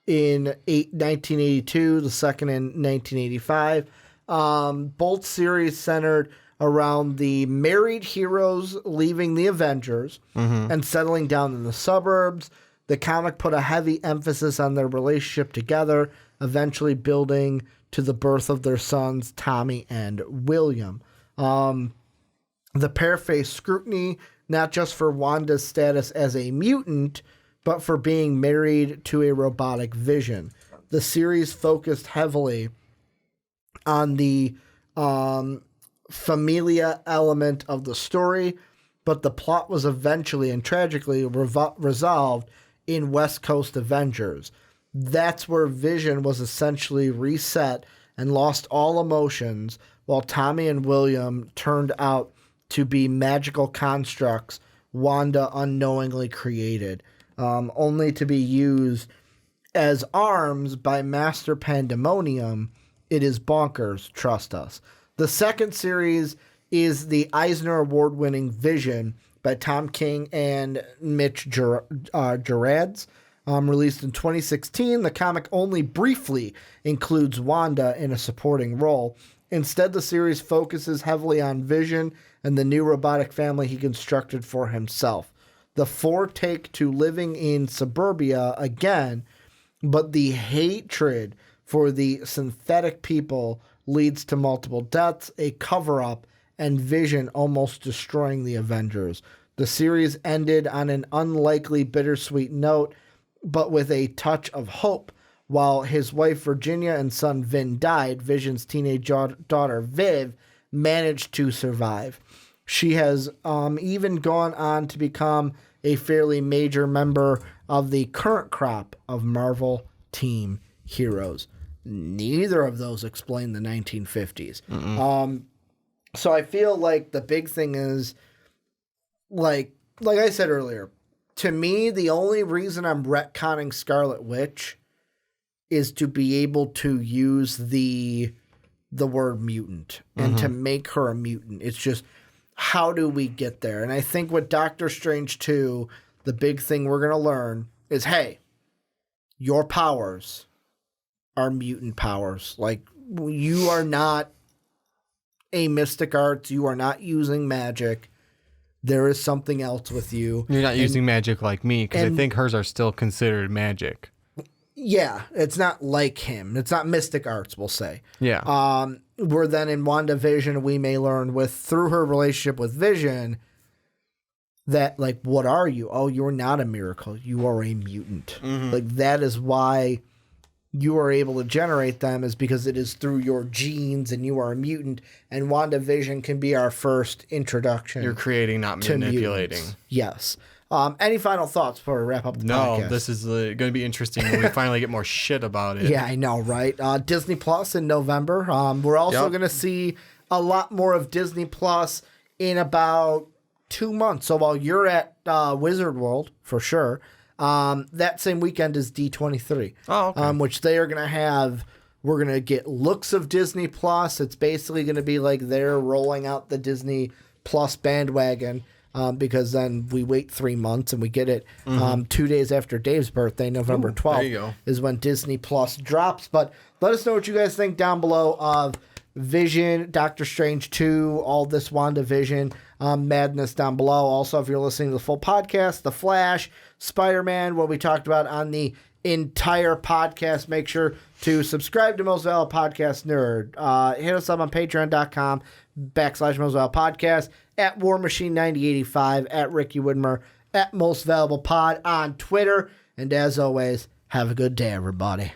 1982, the second in 1985. Both series centered around the married heroes leaving the Avengers and settling down in the suburbs. The comic put a heavy emphasis on their relationship together, eventually building to the birth of their sons, Tommy and William. The pair faced scrutiny, not just for Wanda's status as a mutant, but for being married to a robotic Vision. The series focused heavily on the familia element of the story, but the plot was eventually and tragically resolved in West Coast Avengers. That's where Vision was essentially reset and lost all emotions, while Tommy and William turned out to be magical constructs Wanda unknowingly created, only to be used as arms by Master Pandemonium. It is bonkers, trust us. The second series is the Eisner Award-winning Vision by Tom King and Mitch Gerads. Released in 2016, the comic only briefly includes Wanda in a supporting role. Instead, the series focuses heavily on Vision and the new robotic family he constructed for himself. The four take to living in suburbia again, but the hatred for the synthetic people leads to multiple deaths, a cover-up, and Vision almost destroying the Avengers. The series ended on an unlikely bittersweet note, but with a touch of hope. While his wife Virginia and son Vin died, Vision's teenage daughter Viv managed to survive. She has even gone on to become a fairly major member of the current crop of Marvel team heroes. Neither of those explain the 1950s. So I feel like the big thing is, like I said earlier, to me, the only reason I'm retconning Scarlet Witch is to be able to use the word mutant and to make her a mutant. It's just, how do we get there? And I think with Doctor Strange 2, the big thing we're going to learn is, hey, your powers are mutant powers. Like, you are not a mystic arts. You are not using magic. There is something else with you. You're not using magic like me, because I think hers are still considered magic. Yeah, it's not like him. It's not mystic arts, we'll say. Yeah. Where then in WandaVision, we may learn through her relationship with Vision that, like, what are you? Oh, you're not a miracle. You are a mutant. Like, that is why you are able to generate them, is because it is through your genes and you are a mutant. And WandaVision can be our first introduction. You're creating, not manipulating. Mutants. Yes. Any final thoughts before we wrap up the podcast? No, this is going to be interesting when we finally get more shit about it. Yeah, I know, right? Disney Plus in November. We're also going to see a lot more of Disney Plus in about 2 months. So while you're at Wizard World, for sure, that same weekend is D23. Oh, okay. Which they are going to have. We're going to get looks of Disney Plus. It's basically going to be like they're rolling out the Disney Plus bandwagon. Because then we wait 3 months and we get it 2 days after Dave's birthday, November 12th, is when Disney Plus drops. But let us know what you guys think down below of Vision, Doctor Strange 2, all this WandaVision madness down below. Also, if you're listening to the full podcast, The Flash, Spider-Man, what we talked about on the entire podcast, make sure to subscribe to Most Valuable Podcast Nerd. Hit us up on patreon.com/Most Valuable Podcast, at War Machine 9085, at Ricky Widmer, at Most Valuable Pod on Twitter. And as always, have a good day, everybody.